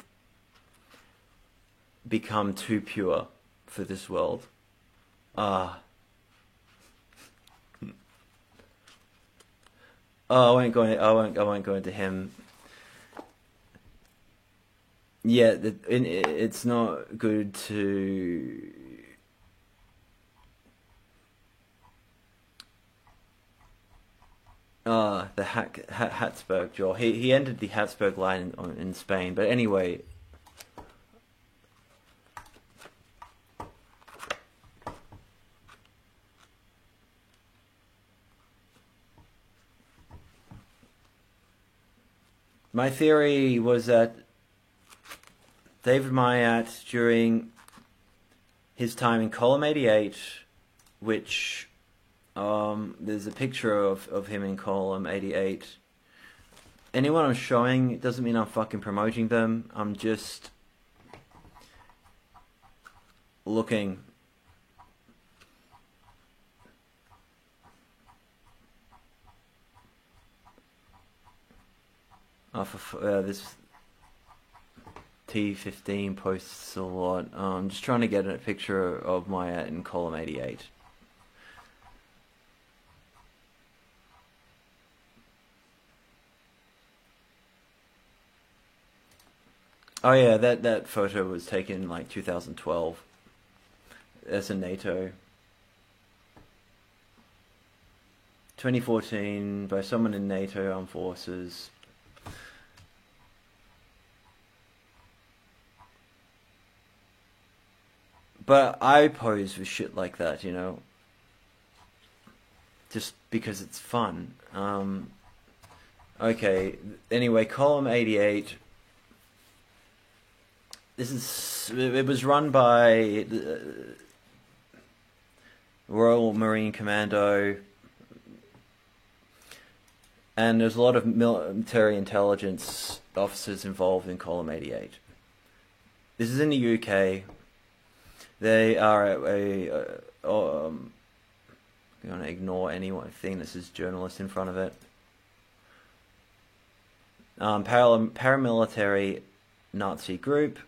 become too pure for this world. Oh, I won't go into him. Yeah, it's not good to... the Habsburg jaw. He ended the Habsburg line in Spain, but anyway... My theory was that David Myatt, during his time in Column 88, which there's a picture of him in Column 88. Anyone I'm showing, it doesn't mean I'm fucking promoting them. I'm just looking. This T15 posts a lot. I'm just trying to get a picture of Myatt in Column 88. Oh yeah, that photo was taken in like 2012. That's a NATO. 2014 by someone in NATO Armed Forces. But I pose for shit like that, you know, just because it's fun. Okay, anyway, Column 88. It was run by the Royal Marine Commando, and there's a lot of military intelligence officers involved in Column 88. This is in the UK. They are I'm going to ignore anything that says journalist in front of it. Paramilitary Nazi group.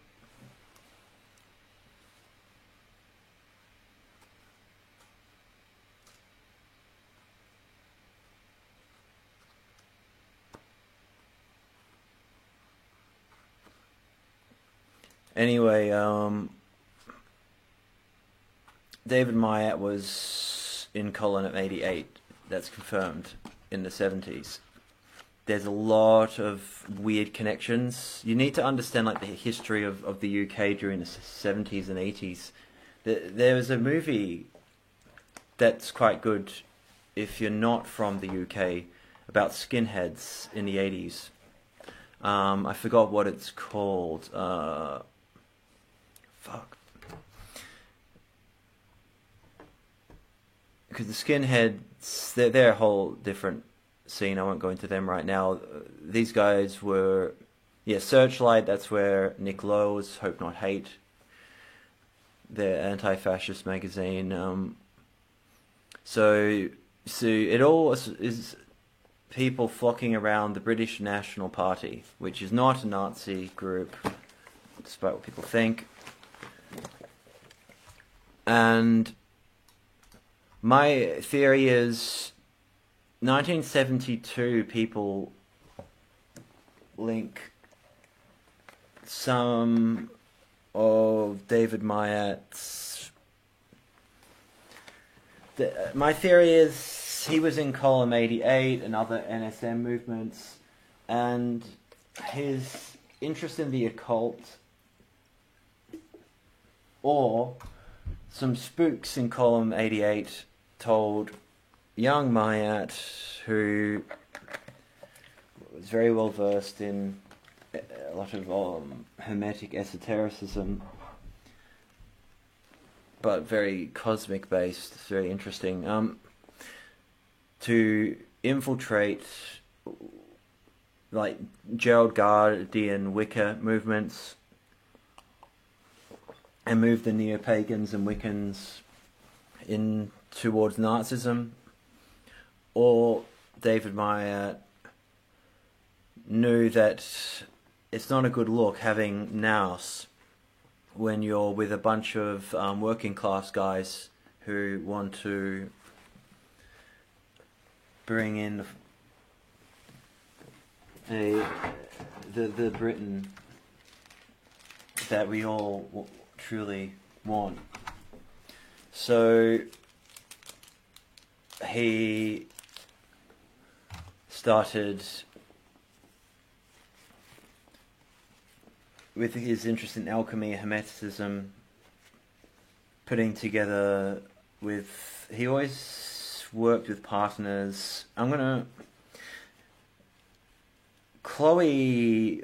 Anyway, David Myatt was in Column 88. That's confirmed in the 70s. There's a lot of weird connections. You need to understand like the history of the UK during the 70s and 80s. There was a movie that's quite good if you're not from the UK, about skinheads in the 80s. I forgot what it's called. Fuck. Because the skinheads, they're a whole different scene. I won't go into them right now. These guys were, Searchlight. That's where Nick Lowe was. Hope Not Hate. Their anti-fascist magazine. So it all is people flocking around the British National Party, which is not a Nazi group, despite what people think. And my theory is 1972 people link some of David Myatt's... My theory is he was in Column 88 and other NSM movements, and his interest in the occult, or some spooks in Column 88 told young Myatt, who was very well versed in a lot of hermetic esotericism, but very cosmic based, very interesting, to infiltrate like Gerald Guardian Wicca movements and move the neo-pagans and Wiccans in towards Nazism. Or David Myatt knew that it's not a good look having nous when you're with a bunch of working class guys who want to bring in the Britain that we all truly want. So he started with his interest in alchemy, hermeticism, putting together with... He always worked with partners. Chloe,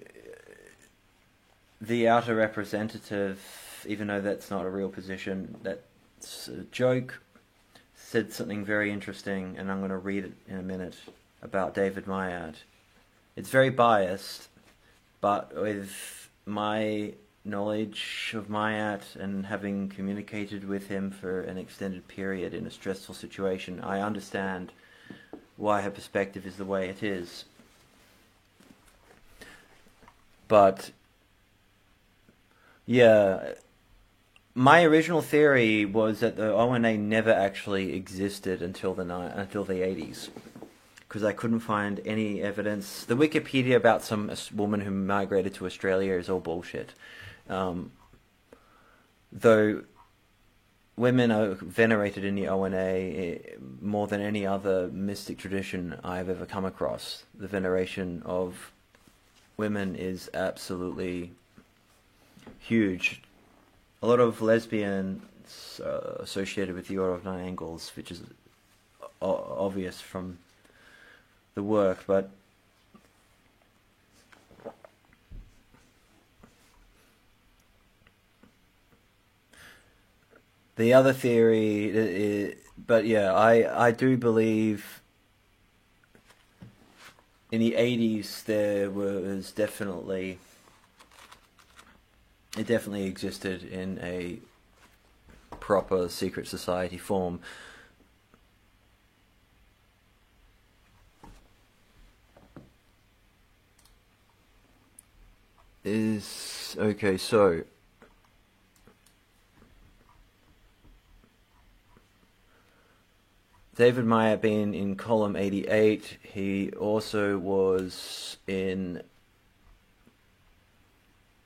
the outer representative, even though that's not a real position, that's a joke, said something very interesting, and I'm going to read it in a minute, about David Myatt. It's very biased, but with my knowledge of Myatt and having communicated with him for an extended period in a stressful situation, I understand why her perspective is the way it is. But yeah, my original theory was that the ONA never actually existed until the 80s, because I couldn't find any evidence. The Wikipedia about some woman who migrated to Australia is all bullshit. Though women are venerated in the ONA more than any other mystic tradition I've ever come across. The veneration of women is absolutely huge. A lot of lesbians associated with the Order of Nine Angles, which is obvious from the work, but the other theory, but yeah, I do believe in the 80s there was definitely... It definitely existed in a proper secret society form. Okay, so David Myatt being in Column 88, he also was in...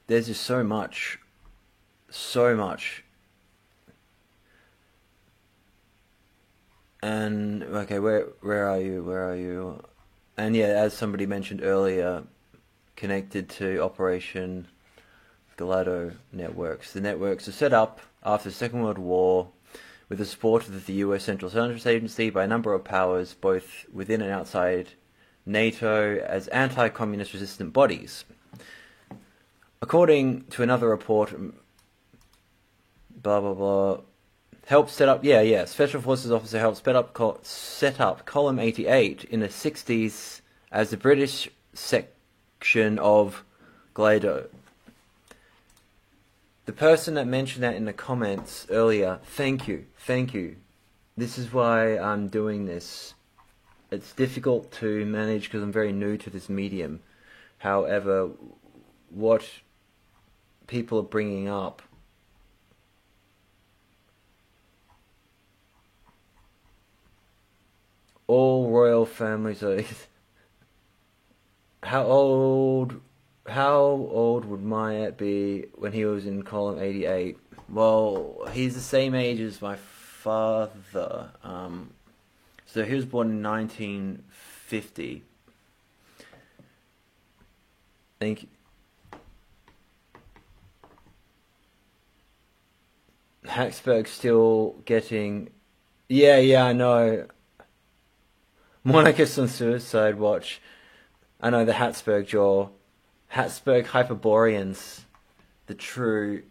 There's just so much. And, okay, where are you? And yeah, as somebody mentioned earlier, connected to Operation Galado networks. The networks are set up after the Second World War with the support of the US Central Intelligence Agency by a number of powers, both within and outside NATO, as anti-communist resistant bodies. According to another report, blah blah blah, helped set up, Special Forces officer helped set up Column 88 in the 60s as the British section of Gladio. The person that mentioned that in the comments earlier, thank you. This is why I'm doing this. It's difficult to manage because I'm very new to this medium. However, what people are bringing up all royal families are... How old would Myatt be when he was in column 88? Well, he's the same age as my father. So he was born in 1950. Thank you. Hacksburg still getting... Yeah, I know. Monarchist on Suicide Watch. I know the Habsburg jaw. Habsburg Hyperboreans. The true...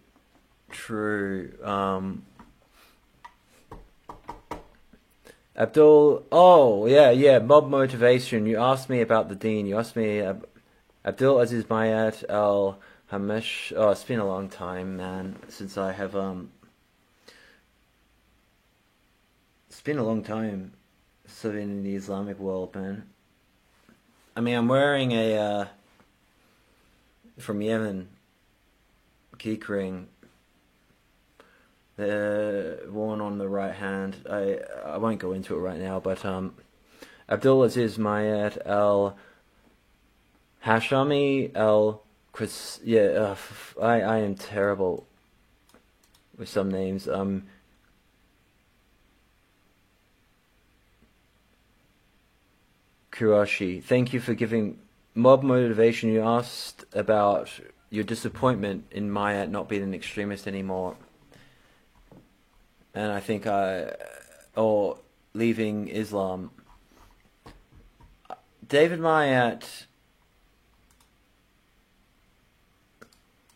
Abdul... Oh, yeah, mob motivation. You asked me about the Dean. You asked me... Abdul Aziz Mayat Al Hamish. Oh, it's been a long time, man, since I have... It's been a long time living in the Islamic world, man. I mean, I'm wearing a, from Yemen, geek ring, worn on the right hand. I won't go into it right now, but Abdul Aziz Mayat Al Hashami Al Chris. Yeah, I am terrible with some names. Kurashi, thank you for giving mob motivation. You asked about your disappointment in Mayat not being an extremist anymore, and I think or leaving Islam. David Mayat,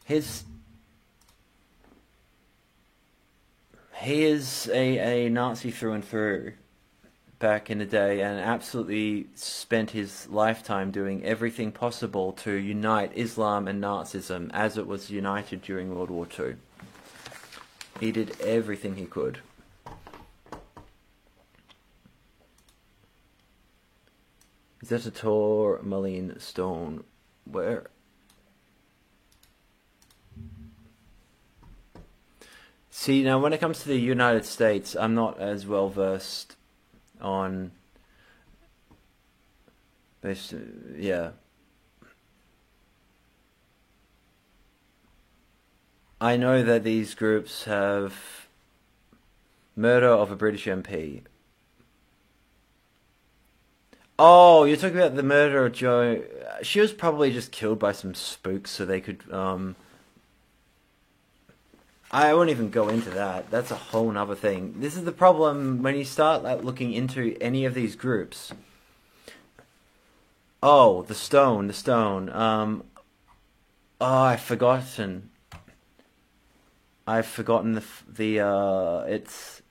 he is a Nazi through and through. Back in the day, and absolutely spent his lifetime doing everything possible to unite Islam and Nazism as it was united during World War II. He did everything he could. Is that a Tor Marlene Stone? Where? See, now when it comes to the United States, I'm not as well versed on yeah. I know that these groups have murder of a British MP. Oh, you're talking about the murder of Jo. She was probably just killed by some spooks so they could I won't even go into that. That's a whole nother thing. This is the problem when you start looking into any of these groups. Oh, the stone. Oh, I've forgotten the it's...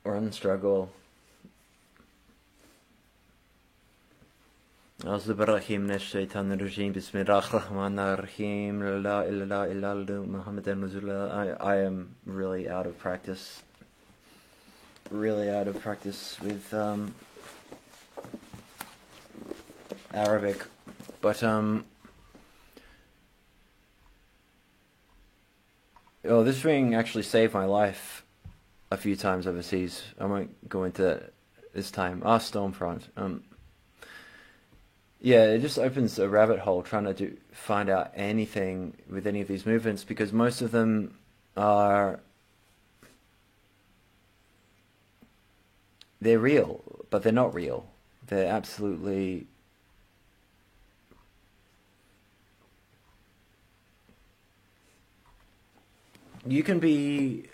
Run struggle. أعوذ بالله من الشيطان الرجيم بسم الله الرحمن الرحيم لا إله إلا الله محمد رسول الله. I am really out of practice. With Arabic, but oh, this ring actually saved my life a few times overseas. I won't go into that this time. Stormfront. Yeah, it just opens a rabbit hole trying to find out anything with any of these movements, because most of them they're real, but they're not real. They're absolutely... you can be...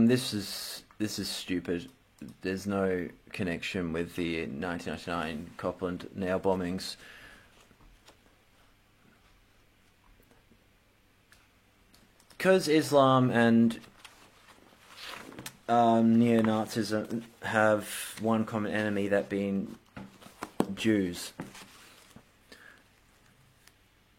this is stupid. There's no connection with the 1999 Copland nail bombings. Because Islam and neo-Nazism have one common enemy, that being Jews.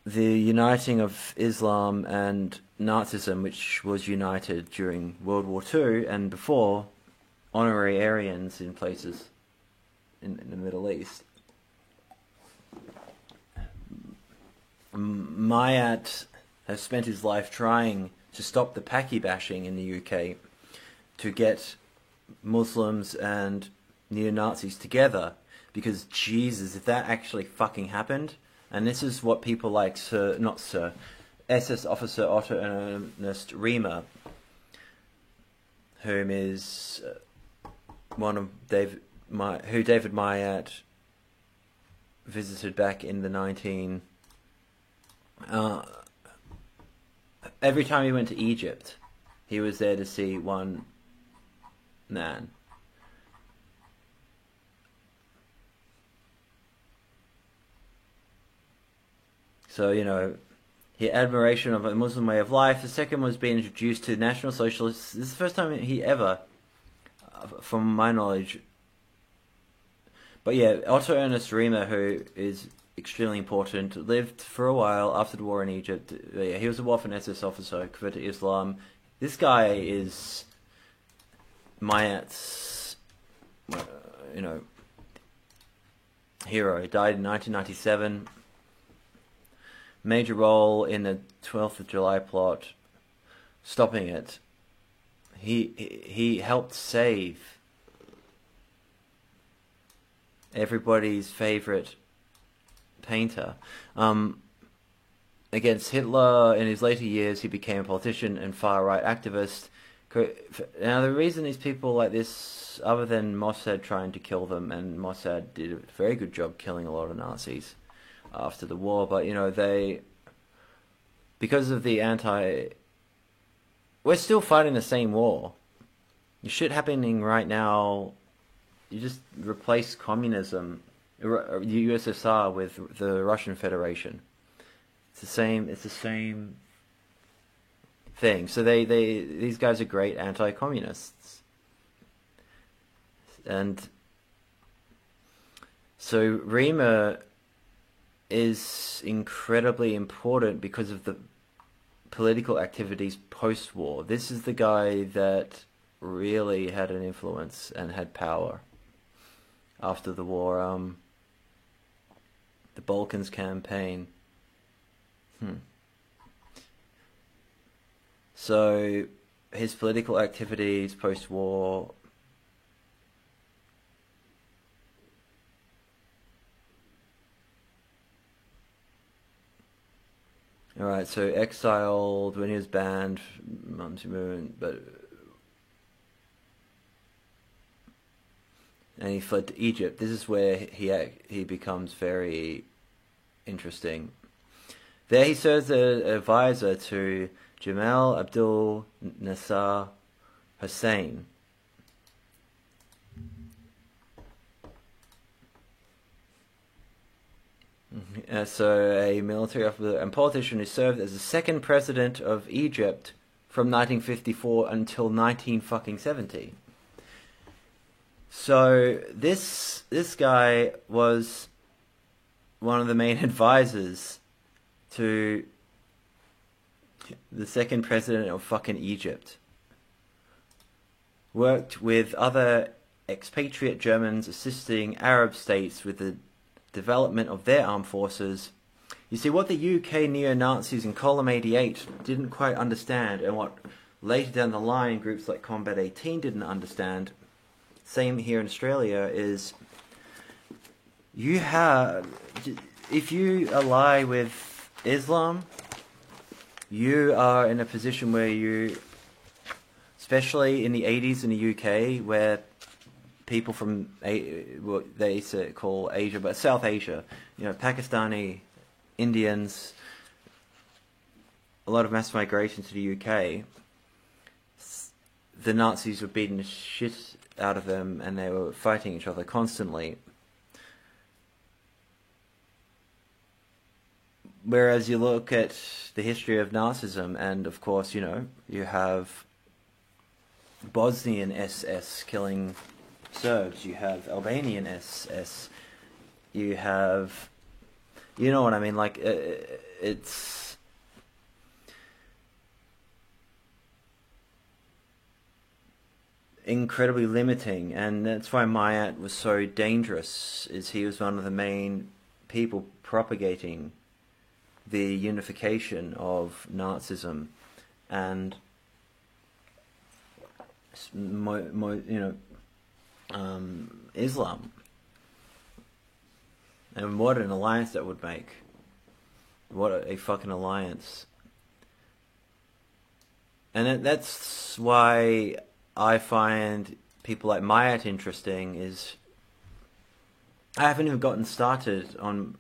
The uniting of Islam and Nazism, which was united during World War II and before, honorary Aryans in places in the Middle East. Mayat has spent his life trying to stop the Paki bashing in the UK, to get Muslims and neo-Nazis together, because Jesus, if that actually fucking happened, and this is what people like SS Officer Otto Ernst Riemer, whom is one of David Mayat visited back in the every time he went to Egypt, he was there to see one man. So, he had admiration of a Muslim way of life. The second was being introduced to National Socialists. This is the first time he ever, from my knowledge. But yeah, Otto Ernst Riemer, who is extremely important, lived for a while after the war in Egypt. Yeah, he was a Waffen SS officer, converted to Islam. This guy is Mayat's, hero. He died in 1997. Major role in the 12th of July plot, stopping it. He helped save everybody's favorite painter. Against Hitler in his later years, he became a politician and far-right activist. Now, the reason these people like this, other than Mossad trying to kill them, and Mossad did a very good job killing a lot of Nazis after the war, but they, because of the we're still fighting the same war. The shit happening right now, you just replace communism, the USSR, with the Russian Federation. It's the same thing. So these guys are great anti-communists, and so Riemer is incredibly important because of the political activities post-war. This is the guy that really had an influence and had power after the war. The Balkans campaign. So his political activities post-war. Alright, so exiled when he was banned, movement, and he fled to Egypt. This is where he becomes very interesting. There he serves as an advisor to Jamal Abdul Nasser Hussein. So a military officer and politician who served as the second president of Egypt from 1954 until 1970. So this guy was one of the main advisors to the second president of fucking Egypt. Worked with other expatriate Germans assisting Arab states with the development of their armed forces. You see, what the UK neo-Nazis in Column 88 didn't quite understand, and what later down the line groups like Combat 18 didn't understand, same here in Australia, is if you ally with Islam, you are in a position where you especially in the 80s in the UK, where people from what they used to call Asia, but South Asia, Pakistani, Indians, a lot of mass migration to the UK, the Nazis were beating the shit out of them and they were fighting each other constantly. Whereas you look at the history of Nazism, and of course, you have Bosnian SS killing Serbs, you have Albanian SS, you have, you know what I mean, like, it's incredibly limiting, and that's why Mayat was so dangerous, is he was one of the main people propagating the unification of Nazism and Islam. And what an alliance that would make. What a fucking alliance. And that's why I find people like Mayat interesting, is I haven't even gotten started on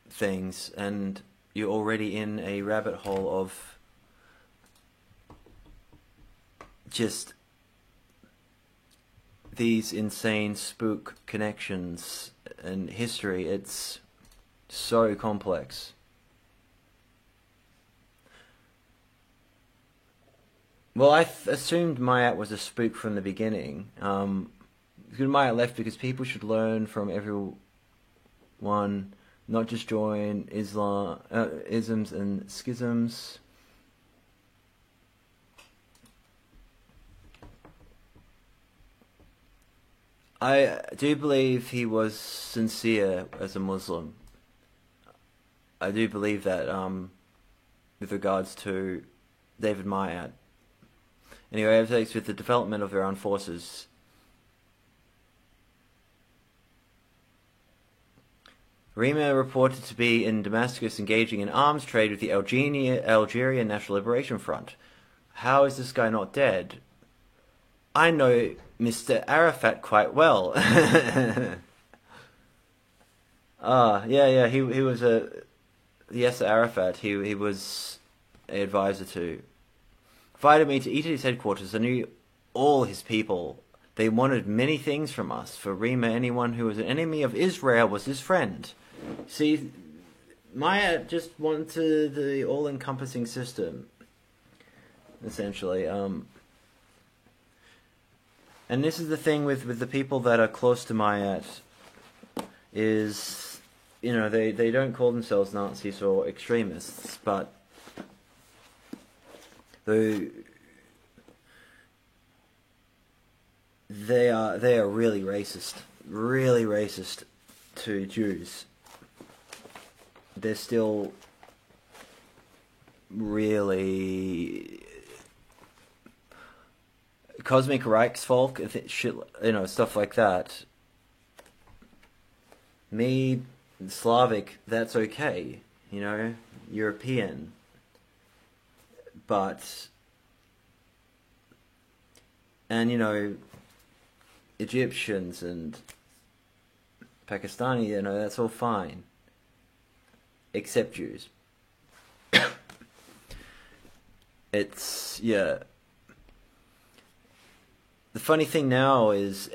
things and you're already in a rabbit hole of just these insane spook connections and history. It's so complex. Well, I assumed Mayat was a spook from the beginning. Mayat left because people should learn from everyone, not just join isms and schisms. I do believe he was sincere as a Muslim. I do believe that with regards to David Mayat. Anyway, as with the development of their armed forces, Rima reported to be in Damascus engaging in arms trade with the Algerian National Liberation Front. How is this guy not dead? I know Mr. Arafat quite well. Yeah, he was Yasser Arafat, he was an advisor to. Invited me to eat at his headquarters. I knew all his people. They wanted many things from us. For Rima, anyone who was an enemy of Israel was his friend. See, Mayat just wanted the all-encompassing system, essentially. And this is the thing with the people that are close to Mayat, is, they don't call themselves Nazis or extremists, but they are really racist to Jews. They're still really Cosmic Reichsvolk, shit, stuff like that. Me, Slavic, that's okay, European. But, and Egyptians and Pakistani, that's all fine. Except Jews. It's, yeah. The funny thing now is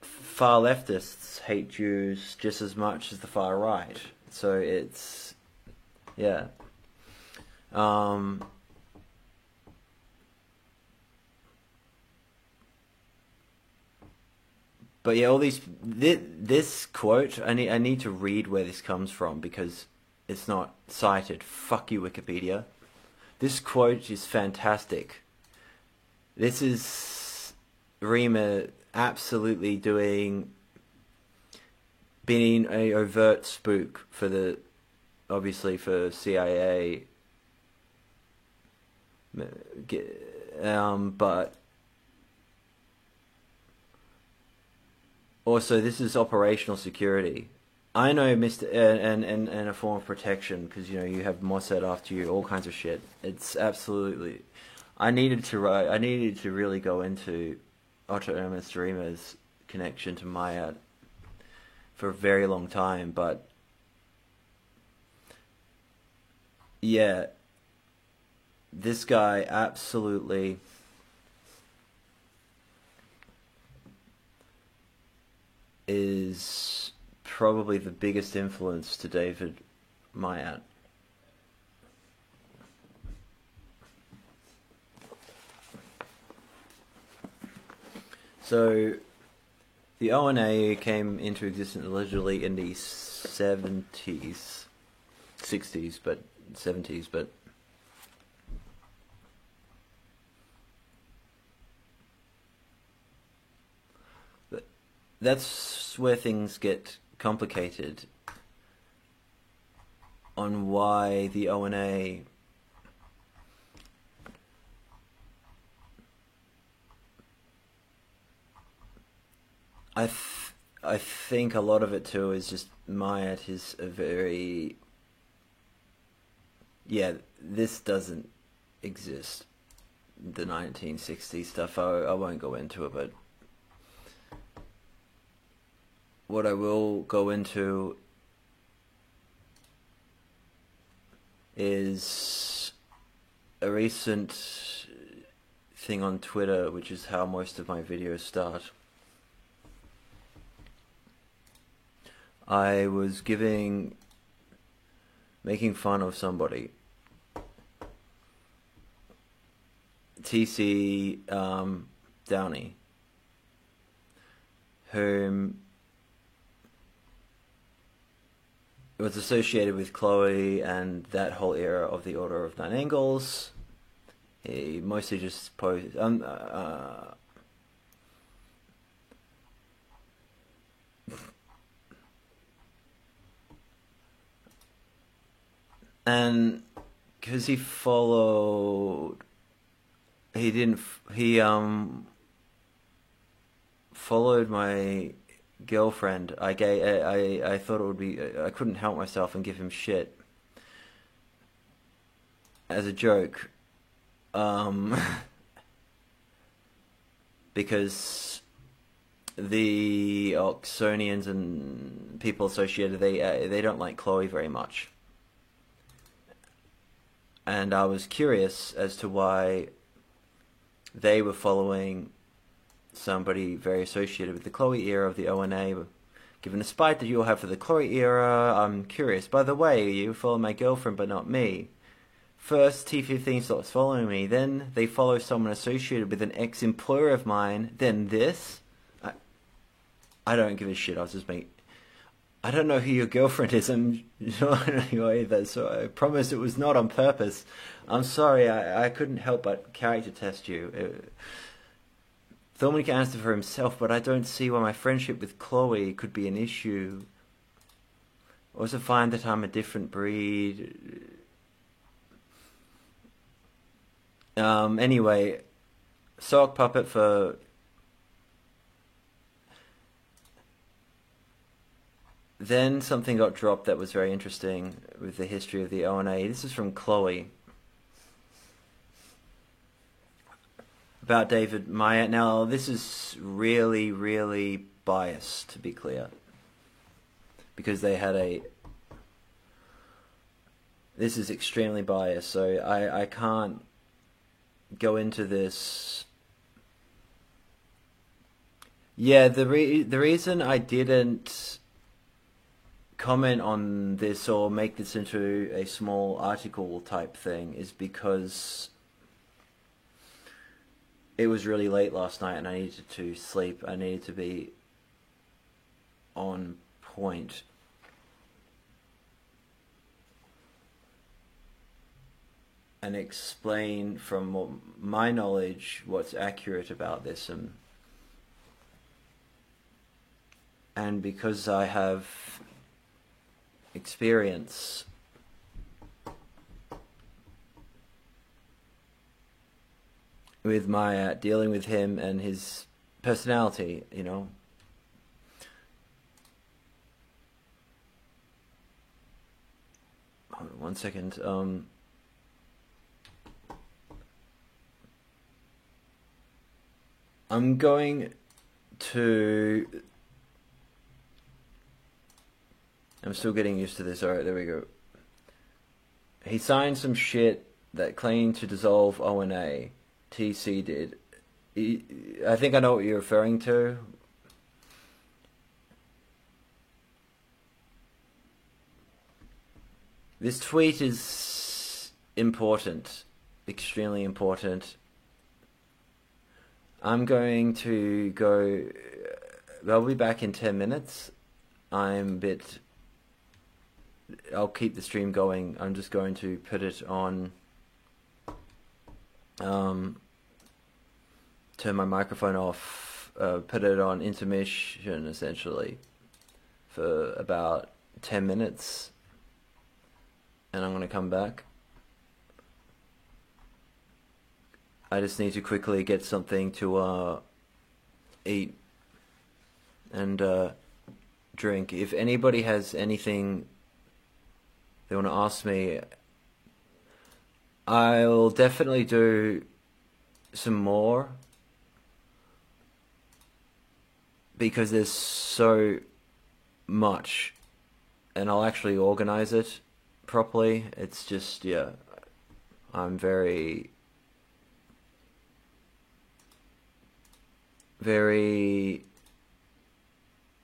far leftists hate Jews just as much as the far right. So it's, yeah. But yeah, this quote, I need to read where this comes from because it's not cited. Fuck you, Wikipedia. This quote is fantastic. This is Rima absolutely being a overt spook for obviously for CIA, but also this is operational security. I know and a form of protection because you have Mossad after you, all kinds of shit. It's absolutely, I needed to write. I needed to really go into Otto Ernst Reamer's connection to Maya for a very long time, but yeah, this guy absolutely is probably the biggest influence to David Mayat. So, the ONA came into existence allegedly in the 70s, 60s, but 70s, but that's where things get complicated on why the ONA I think a lot of it too is just Mayat is a very this doesn't exist, the 1960s stuff. I won't go into it, but what I will go into is a recent thing on Twitter, which is how most of my videos start. I was making fun of somebody. TC Downey, whom was associated with Chloe and that whole era of the Order of Nine Angles. He mostly just posed. And because he followed, he followed my girlfriend. I thought it would be, I couldn't help myself and give him shit as a joke, because the Oxonians and people associated, they don't like Chloe very much. And I was curious as to why they were following somebody very associated with the Chloe era of the ONA. Given the spite that you all have for the Chloe era, I'm curious. By the way, you follow my girlfriend but not me. First, T15 stops following me, then they follow someone associated with an ex-employer of mine, then this. I don't give a shit, I was just making... I don't know who your girlfriend is, I'm not know either, so I promise it was not on purpose. I'm sorry, I couldn't help but character test you. Thorman can answer for himself, but I don't see why my friendship with Chloe could be an issue. I also find that I'm a different breed. Anyway, Sock Puppet for... Then something got dropped that was very interesting with the history of the ONA. This is from Chloe. About David Mayat. Now, this is really, really biased, to be clear. Because they had a... This is extremely biased, so I can't go into this... Yeah, the reason I didn't comment on this or make this into a small article type thing is because it was really late last night and I needed to sleep. I needed to be on point. And explain from my knowledge what's accurate about this, and because I have experience with my dealing with him and his personality, you know. Hold on 1 second. I'm going to... I'm still getting used to this. Alright, there we go. He signed some shit that claimed to dissolve ONA. TC did. I think I know what you're referring to. This tweet is important. Extremely important. I'm going to go... I'll be back in 10 minutes. I'm a bit... I'll keep the stream going. I'm just going to put it on... turn my microphone off. Put it on intermission, essentially. For about 10 minutes. And I'm going to come back. I just need to quickly get something to eat and drink. If anybody has anything they want to ask me, I'll definitely do some more, because there's so much, and I'll actually organize it properly. It's just, yeah, I'm very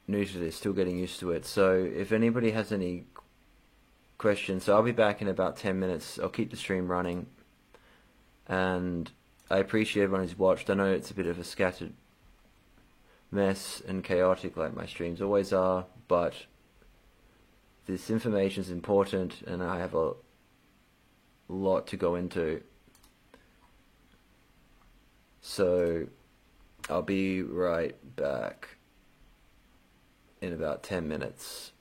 new to this, still getting used to it. So if anybody has any questions, so I'll be back in about 10 minutes. I'll keep the stream running, and I appreciate everyone who's watched. I know it's a bit of a scattered mess and chaotic like my streams always are, but this information is important and I have a lot to go into. So I'll be right back in about 10 minutes.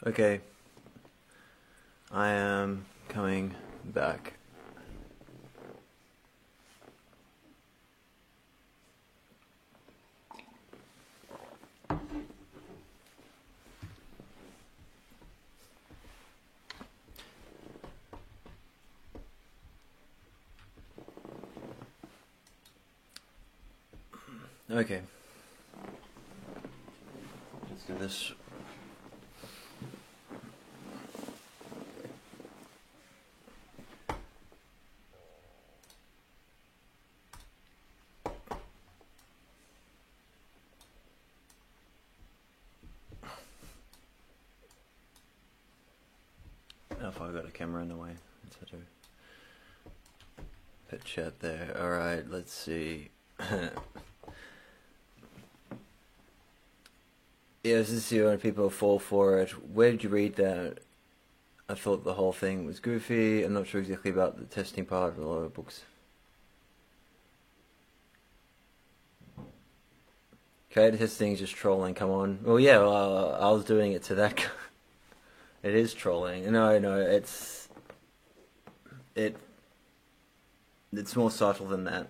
Okay, I am coming back. Okay, let's do this. Oh, if I got a camera in the way, let's do put chat there. All right, let's see. Yeah, this is when people fall for it. Where did you read that? I thought the whole thing was goofy. I'm not sure exactly about the testing part of a lot of books. Okay, the testing is just trolling, come on. Well, yeah, I was doing it to that guy. It is trolling. No, it's more subtle than that.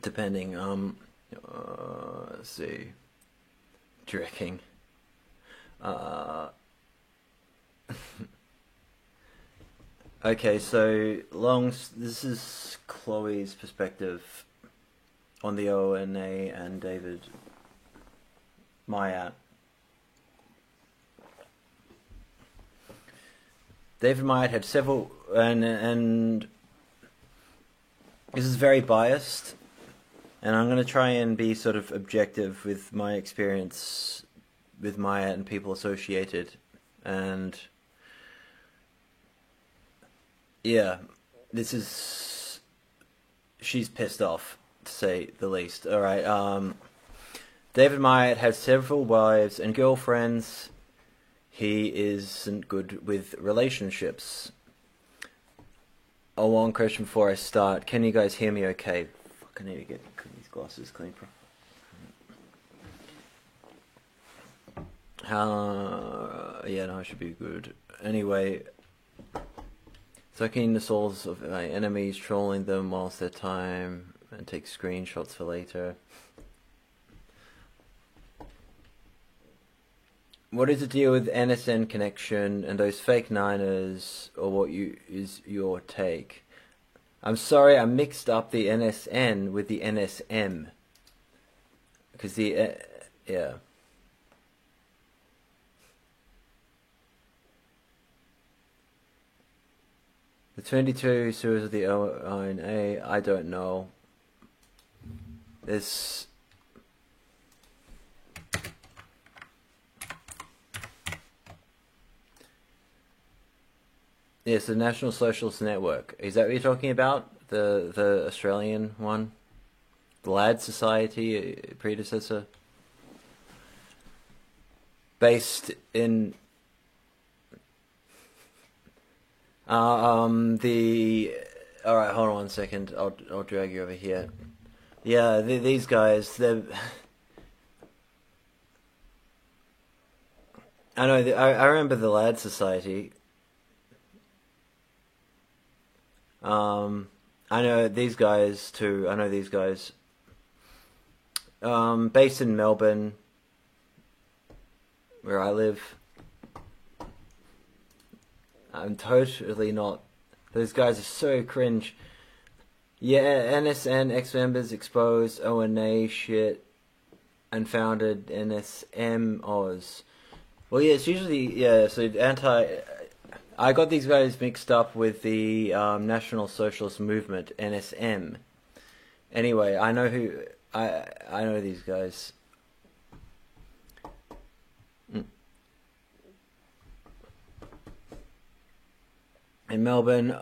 Depending, let's see. Drecking. Okay, so this is Chloe's perspective on the ONA and David Mayat. David Mayat had several, and this is very biased, and I'm going to try and be sort of objective with my experience with Mayat and people associated, and yeah, she's pissed off, to say the least. Alright, David Mayat has several wives and girlfriends. He isn't good with relationships. A long question before I start. Can you guys hear me okay? Fuck, I need to get these glasses clean. Yeah, no, I should be good. Anyway, sucking the souls of my enemies, trolling them whilst their time, and take screenshots for later. What is the deal with NSN connection and those fake Niners, or what is your take? I'm sorry, I mixed up the NSN with the NSM. Because yeah. The 22 series of the ONA, I don't know. This... Yes, the National Socialist Network. Is that what you're talking about? The Australian one? The Lad Society predecessor? Based in... Alright, hold on one second. I'll drag you over here. Yeah, these guys, they're... I know, I remember the Lad Society. I know these guys too. I know these guys. Based in Melbourne, where I live. I'm totally not. Those guys are so cringe. Yeah, NSN ex-members exposed ONA shit and founded NSM Oz. Well, yeah, it's usually, yeah, so I got these guys mixed up with the National Socialist Movement, NSM. Anyway, I know these guys. In Melbourne,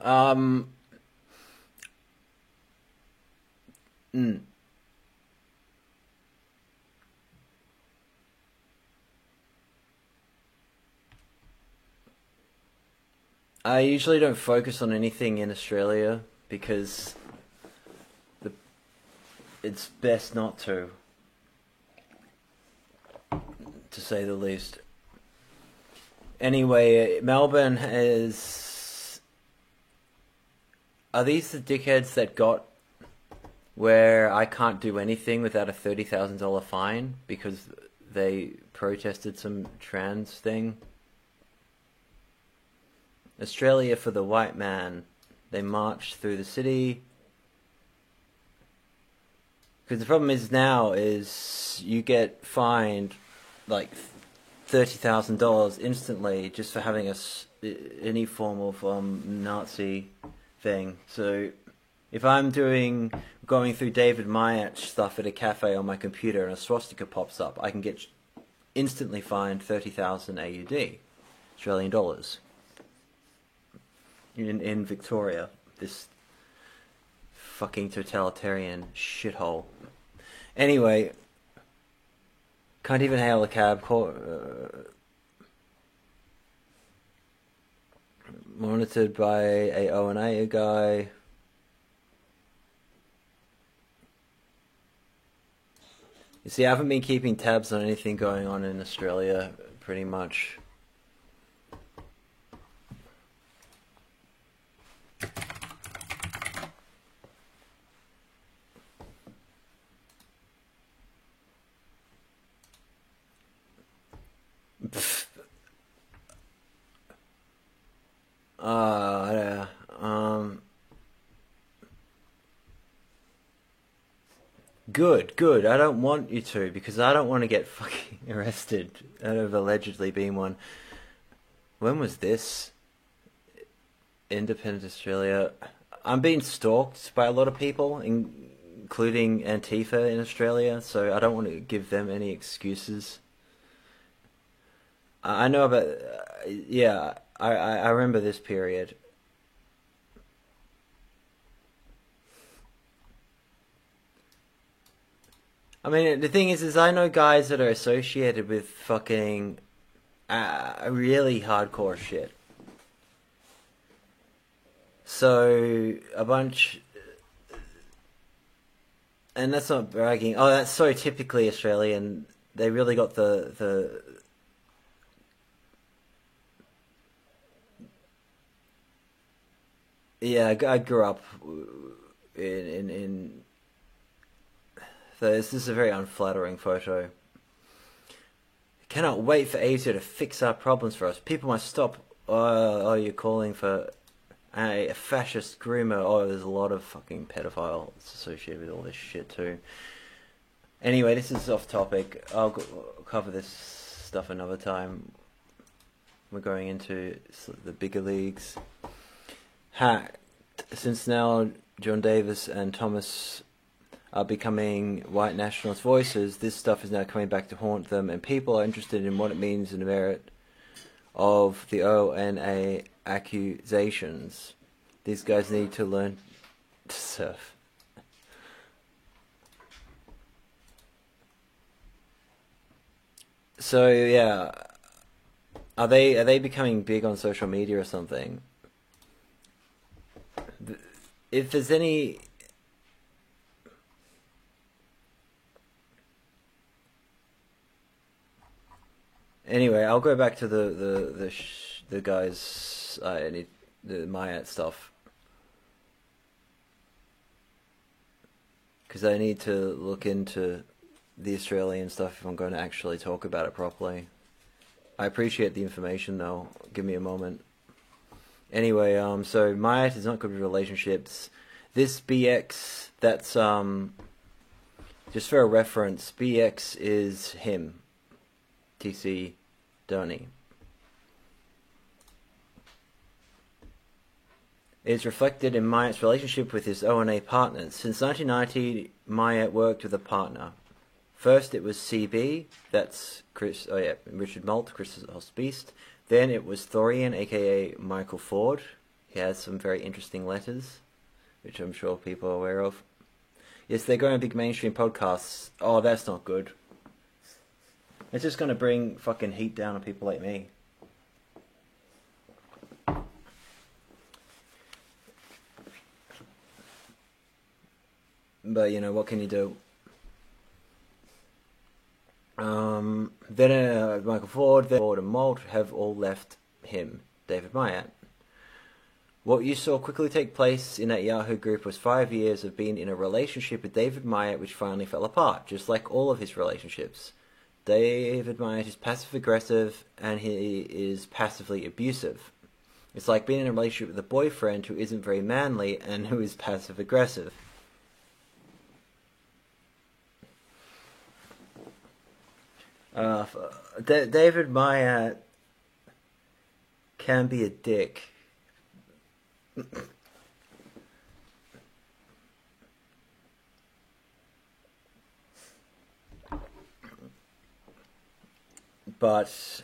I usually don't focus on anything in Australia because it's best not to. to say the least. Anyway, Melbourne is... Are these the dickheads that got where I can't do anything without a $30,000 fine because they protested some trans thing? Australia for the white man. They marched through the city. Because the problem is now is you get fined like $30,000 instantly just for having any form of Nazi thing. So if I'm going through David Mayat stuff at a cafe on my computer and a swastika pops up, I can get instantly fined 30,000 AUD, Australian dollars. In Victoria, this fucking totalitarian shithole. Anyway, can't even hail a cab. Monitored by a O&A guy. You see, I haven't been keeping tabs on anything going on in Australia, pretty much. Good. I don't want you to, because I don't want to get fucking arrested out of allegedly being one. When was this? Independent Australia. I'm being stalked by a lot of people, including Antifa in Australia, so I don't want to give them any excuses. I know about... yeah, I remember this period. I mean, the thing is I know guys that are associated with fucking really hardcore shit. So, a bunch... And that's not bragging. Oh, that's so typically Australian. They really got the Yeah, I grew up in so this is a very unflattering photo. Cannot wait for Asia to fix our problems for us. People must stop. Oh, you're calling for a fascist groomer. Oh, there's a lot of fucking pedophiles associated with all this shit too. Anyway, this is off topic. I'll cover this stuff another time. We're going into the bigger leagues. Since now John Davis and Thomas are becoming white nationalist voices, this stuff is now coming back to haunt them, and people are interested in what it means in the merit of the ONA accusations. These guys need to learn to surf. So yeah, are they becoming big on social media or something? If there's any... Anyway, I'll go back to the guys. I need the Mayat stuff because I need to look into the Australian stuff if I'm going to actually talk about it properly. I appreciate the information though. Give me a moment. Anyway, so Mayat is not good with relationships. This BX, that's just for a reference, BX is him. TC Dhoni. It is reflected in Mayat's relationship with his O&A partners. Since 1990, Mayat worked with a partner. First it was CB, that's Richard Malt, Chris Hosbeast. Then it was Thorian, aka Michael Ford. He has some very interesting letters, which I'm sure people are aware of. Yes, they're going big mainstream podcasts. Oh, that's not good. It's just going to bring fucking heat down on people like me. But, you know, what can you do? Then Michael Ford, Ford and Malt have all left him, David Myatt. What you saw quickly take place in that Yahoo group was 5 years of being in a relationship with David Myatt which finally fell apart, just like all of his relationships. David Myatt is passive-aggressive and he is passively abusive. It's like being in a relationship with a boyfriend who isn't very manly and who is passive-aggressive. David Myatt can be a dick. But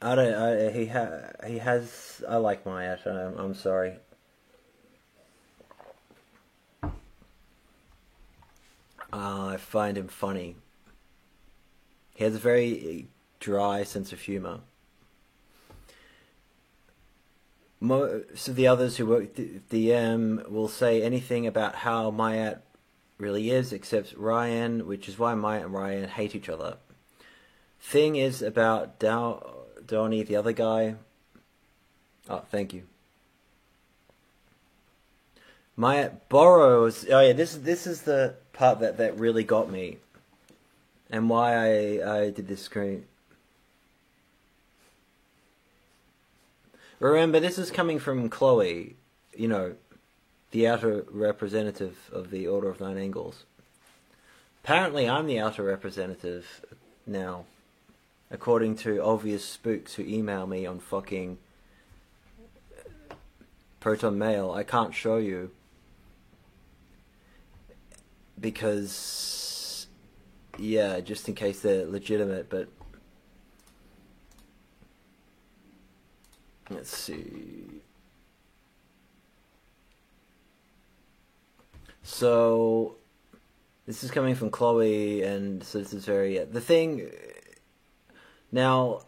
I don't. He has. I like Myatt. I'm sorry. I find him funny. He has a very dry sense of humor. Most of the others who work DM will say anything about how Myatt really is, except Ryan, which is why Myatt and Ryan hate each other. Thing is about Donnie, the other guy. Oh, thank you. Myatt borrows. Oh yeah, this is the part that really got me, and why I did this screen. Remember, this is coming from Chloe, you know, the outer representative of the Order of Nine Angles. Apparently, I'm the outer representative now, according to obvious spooks who email me on fucking Proton Mail. I can't show you because, yeah, just in case they're legitimate, but let's see. So this is coming from Chloe, and so this is very the thing. Now,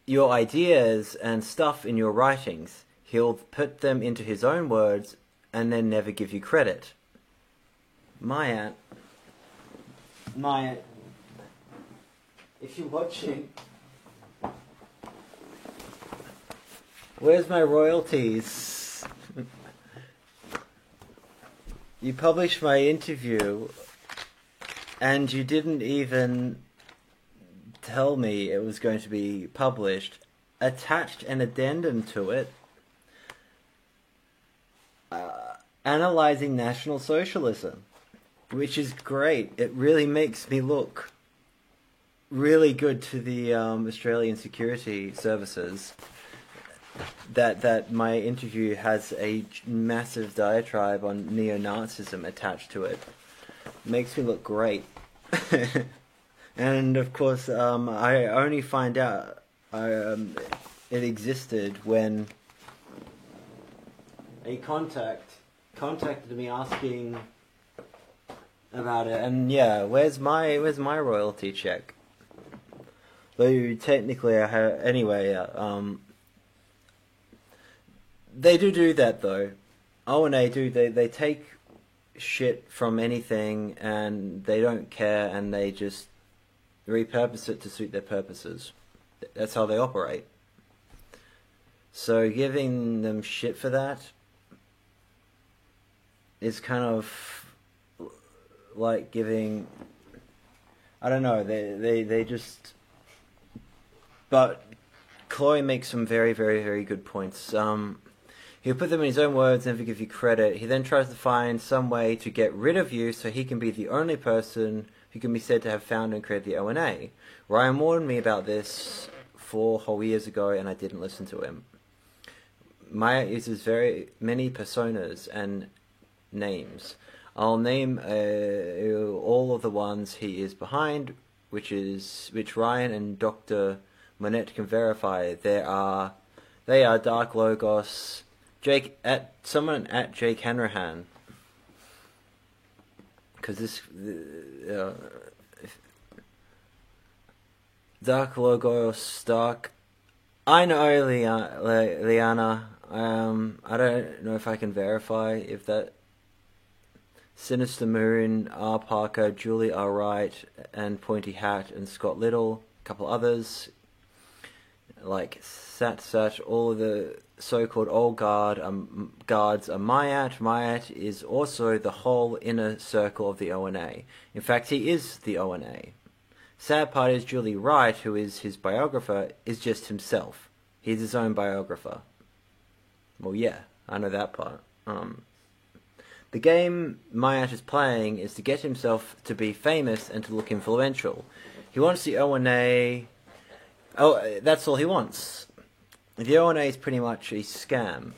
your ideas and stuff in your writings, he'll put them into his own words and then never give you credit. Myatt, if you're watching, where's my royalties? You published my interview and you didn't even tell me it was going to be published, attached an addendum to it, analyzing National Socialism, which is great. It really makes me look really good to the Australian security services that my interview has a massive diatribe on neo-Nazism attached to it. Makes me look great. And of course, I only find out it existed when a contacted me asking about it, and yeah, where's my royalty check? Though technically I have anyway. They do that though. O&A do. They take shit from anything and they don't care, and they just repurpose it to suit their purposes. That's how they operate. So giving them shit for that is kind of like giving, I don't know, they just, but Chloe makes some very, very, very good points. He'll put them in his own words, never give you credit. He then tries to find some way to get rid of you so he can be the only person who can be said to have found and created the O&A. Ryan warned me about this 4 whole years ago and I didn't listen to him. Myatt uses very many personas and names. I'll name all of the ones he is behind, which Ryan and Dr. Monette can verify. They are Dark Logos, someone at Jake Hanrahan, because this Dark Logos, Dark. I know Liana. I don't know if I can verify if that. Sinister Moon, R. Parker, Julie R. Wright, and Pointy Hat, and Scott Little, a couple others, like Sat, all of the so-called old guards are Myatt. Myatt is also the whole inner circle of the ONA. In fact, he is the ONA. Sad part is Julie Wright, who is his biographer, is just himself. He's his own biographer. Well, yeah, I know that part. The game Myatt is playing is to get himself to be famous and to look influential. He wants the ONA... Oh, that's all he wants. The ONA is pretty much a scam.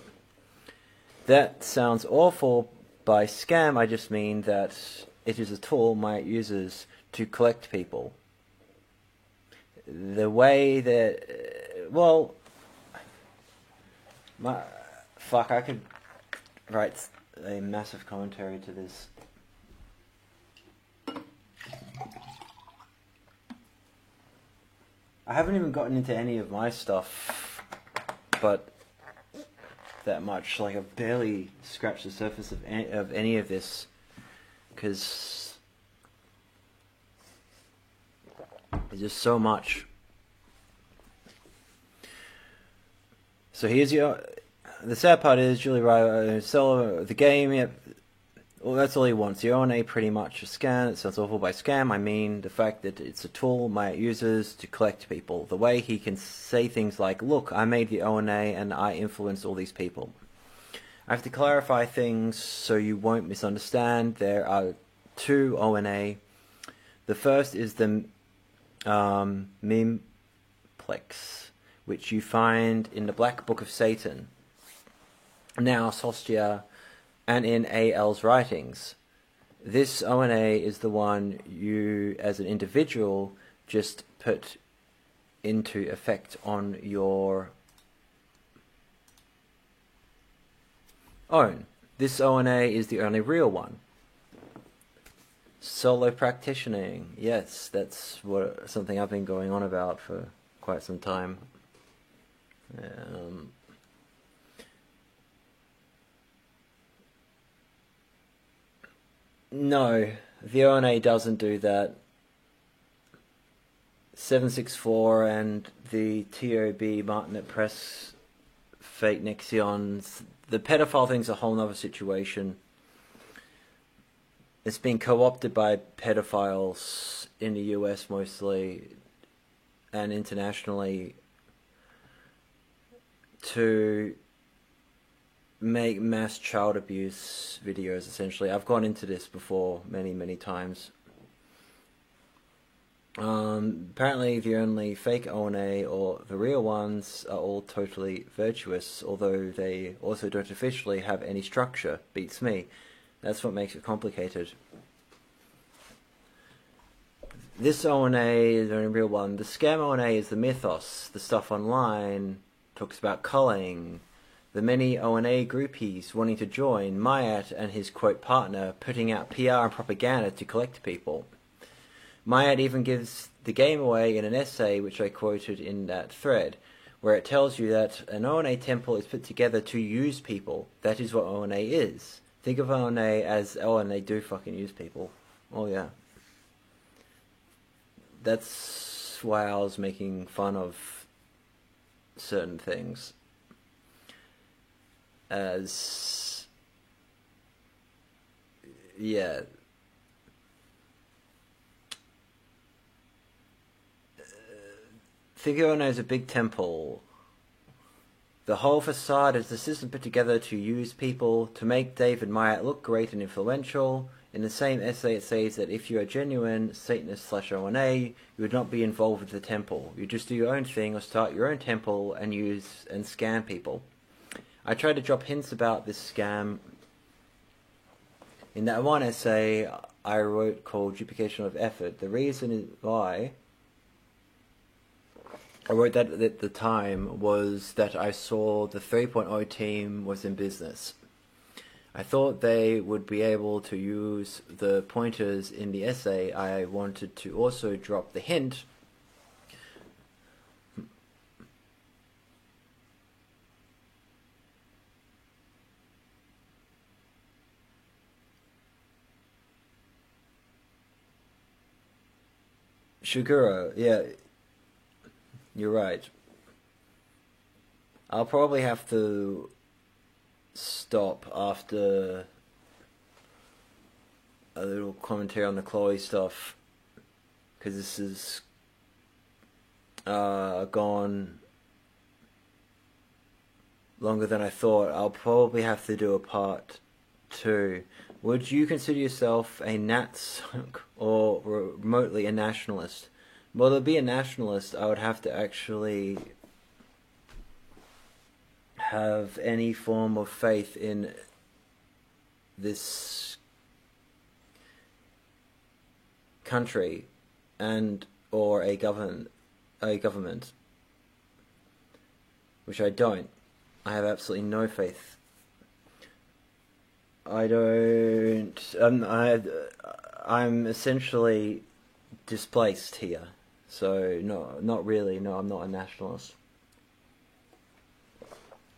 That sounds awful. By scam, I just mean that it is a tool Myatt uses to collect people. The way that... well... I could write a massive commentary to this. I haven't even gotten into any of my stuff, but that much. Like, I've barely scratched the surface of any of this, because there's just so much. So here's the sad part is Julie Wright sell the game. Yep, well, that's all he wants. The ONA pretty much a scam. It sounds awful by scam. I mean the fact that it's a tool Myatt uses to collect people. The way he can say things like, "Look, I made the ONA and I influenced all these people." I have to clarify things so you won't misunderstand. There are two ONA. The first is the Memplex, which you find in the Black Book of Satan, Naos Hostia, and in A.L.'s writings. This ONA is the one you, as an individual, just put into effect on your own. This ONA is the only real one. Solo practicing. Yes, that's something I've been going on about for quite some time. No, the ONA doesn't do that. 764 and the TOB Martinet Press fake Nexions, the pedophile thing's a whole nother situation. It's been co-opted by pedophiles in the US mostly and internationally to make mass child abuse videos, essentially. I've gone into this before many times. Apparently the only fake ONA or the real ones are all totally virtuous, although they also don't officially have any structure. Beats me. That's what makes it complicated. This ONA is the only real one. The scam ONA is the mythos. The stuff online talks about culling. The many ONA groupies wanting to join, Myatt and his quote partner putting out PR and propaganda to collect people. Myatt even gives the game away in an essay which I quoted in that thread, where it tells you that an ONA temple is put together to use people. That is what ONA is. Think of ONA as, oh, and they do fucking use people. Oh yeah. That's why I was making fun of certain things. As, yeah, think of it as a big temple. The whole facade is the system put together to use people, to make David Myatt look great and influential. In the same essay it says that if you are genuine Satanist/ONA, you would not be involved with the temple. You just do your own thing or start your own temple and use and scam people. I tried to drop hints about this scam in that one essay I wrote called Duplication of Effort. The reason why I wrote that at the time was that I saw the 3.0 team was in business. I thought they would be able to use the pointers in the essay. I wanted to also drop the hint Shiguro, yeah, you're right. I'll probably have to stop after a little commentary on the Chloe stuff, because this is gone longer than I thought. I'll probably have to do a part 2. Would you consider yourself a Natsunk or remotely a nationalist? Well, to be a nationalist, I would have to actually have any form of faith in this country and or a government, which I don't. I have absolutely no faith. I don't. I'm essentially displaced here. So no, not really. No, I'm not a nationalist.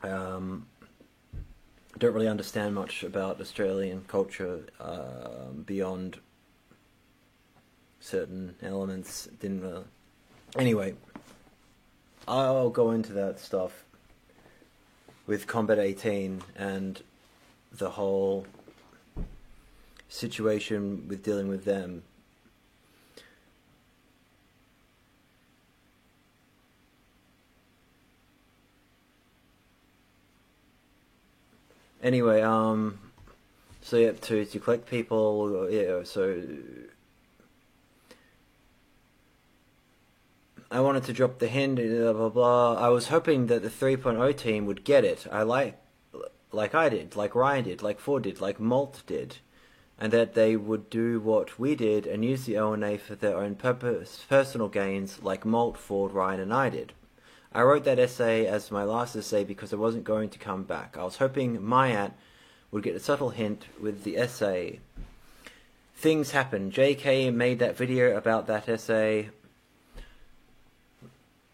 Don't really understand much about Australian culture beyond certain elements. Didn't really. Anyway, I'll go into that stuff with Combat 18 and the whole situation with dealing with them. Anyway, so yeah, to collect people, yeah, so I wanted to drop the hint, blah blah blah. I was hoping that the 3.0 team would get it. Like I did, like Ryan did, like Ford did, like Malt did, and that they would do what we did and use the ONA for their own personal gains, like Malt, Ford, Ryan, and I did. I wrote that essay as my last essay because I wasn't going to come back. I was hoping Mayat would get a subtle hint with the essay. Things happened. JK made that video about that essay,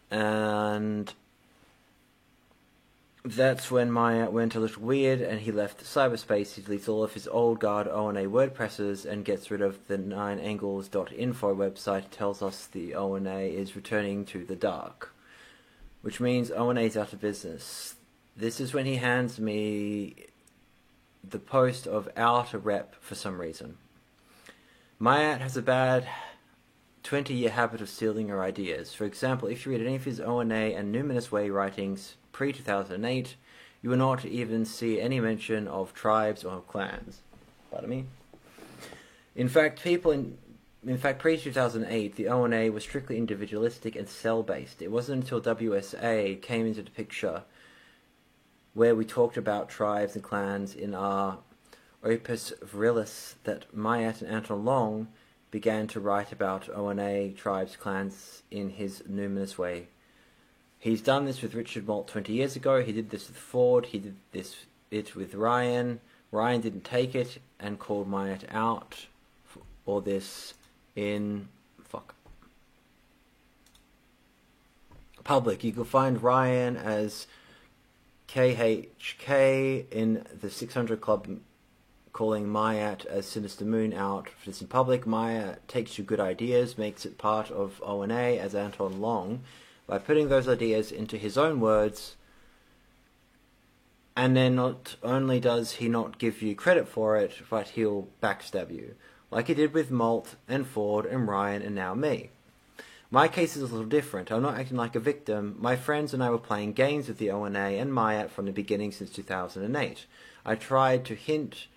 and that's when Mayat went a little weird and he left cyberspace. He deletes all of his old guard ONA WordPresses and gets rid of the 9angles.info website. It tells us the ONA is returning to the dark, which means ONA is out of business. This is when he hands me the post of outer rep for some reason. Mayat has a bad 20-year habit of stealing our ideas. For example, if you read any of his ONA and Numinous Way writings pre-2008, you will not even see any mention of tribes or clans. Pardon me? In fact, pre-2008, the ONA was strictly individualistic and cell-based. It wasn't until WSA came into the picture where we talked about tribes and clans in our Opus Virilis that Mayat and Anton Long began to write about ONA, tribes, clans in his Numinous Way. He's done this with Richard Malt 20 years ago. He did this with Ford. He did it with Ryan. Ryan didn't take it and called Mayat out for this in public. You can find Ryan as KHK in the 600 Club, calling Mayat as Sinister Moon out for this in public. Mayat takes your good ideas, makes it part of ONA as Anton Long by putting those ideas into his own words, and then not only does he not give you credit for it, but he'll backstab you, like he did with Malt and Ford and Ryan and now me. My case is a little different. I'm not acting like a victim. My friends and I were playing games with the ONA and Mayat from the beginning since 2008. I tried to hint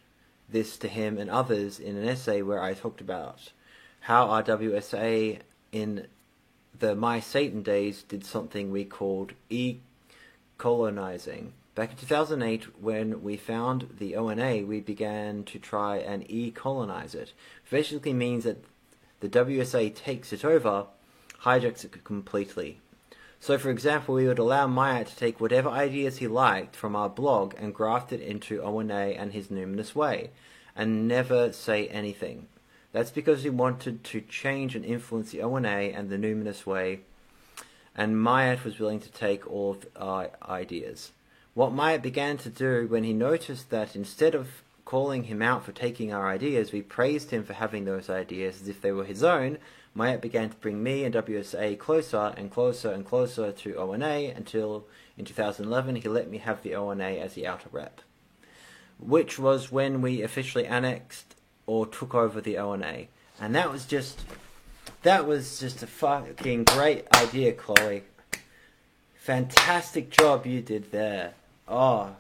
this to him and others in an essay where I talked about how our WSA in the My Satan days did something we called e-colonizing. Back in 2008, when we found the ONA, we began to try and e-colonize it. It basically means that the WSA takes it over, hijacks it completely. So, for example, we would allow Mayat to take whatever ideas he liked from our blog and graft it into ONA and his Numinous Way, and never say anything. That's because he wanted to change and influence the ONA and the Numinous Way, and Mayat was willing to take all of our ideas. What Mayat began to do when he noticed that instead of calling him out for taking our ideas, we praised him for having those ideas as if they were his own, Myatt began to bring me and WSA closer and closer and closer to ONA until in 2011 he let me have the ONA as the outer rep, which was when we officially annexed or took over the ONA. And that was just a fucking great idea, Chloe. Fantastic job you did there. Oh,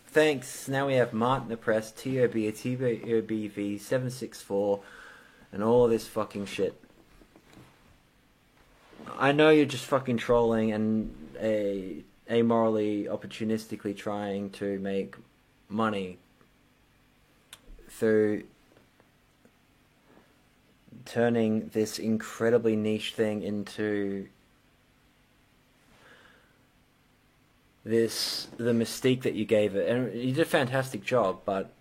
thanks. Now we have Martin the Press, TOB, TOBV 764, and all this fucking shit. I know you're just fucking trolling and amorally, opportunistically trying to make money through turning this incredibly niche thing into the mystique that you gave it. And you did a fantastic job, but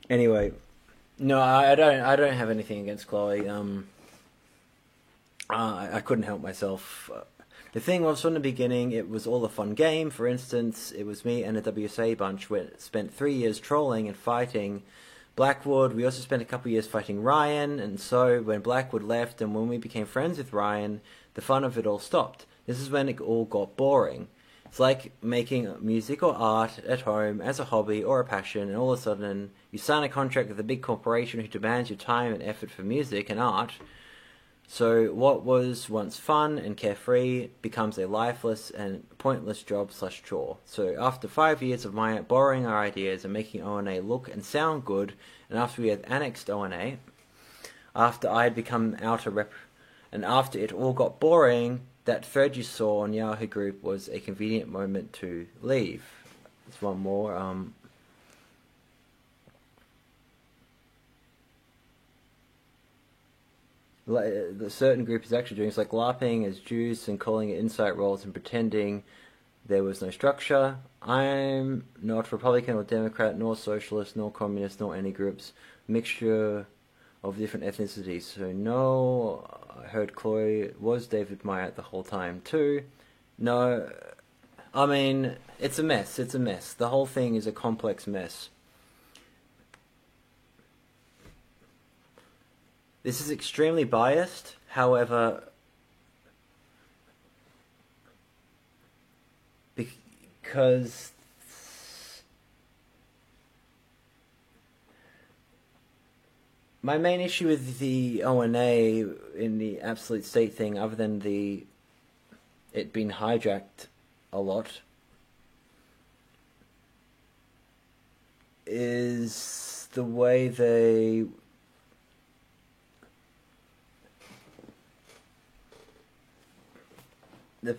anyway, no, I don't have anything against Chloe. I couldn't help myself. The thing was, from the beginning, it was all a fun game. For instance, it was me and a WSA bunch who spent 3 years trolling and fighting Blackwood. We also spent a couple of years fighting Ryan, and so when Blackwood left and when we became friends with Ryan, the fun of it all stopped. This is when it all got boring. It's like making music or art at home as a hobby or a passion, and all of a sudden you sign a contract with a big corporation who demands your time and effort for music and art. So what was once fun and carefree becomes a lifeless and pointless job/chore. So after 5 years of my borrowing our ideas and making ONA look and sound good, and after we had annexed ONA, after I had become outer rep, and after it all got boring, that thread you saw on Yahoo Group was a convenient moment to leave. There's one more. The certain group is actually doing, it's like LARPing as Jews and calling it insight roles and pretending there was no structure. I'm not Republican or Democrat, nor socialist, nor communist, nor any groups. Mixture of different ethnicities. So no, I heard Chloe was David Myatt the whole time too. No, I mean, it's a mess. It's a mess. The whole thing is a complex mess. This is extremely biased, however, because my main issue with the ONA in the absolute state thing, other than it being hijacked a lot, is the way the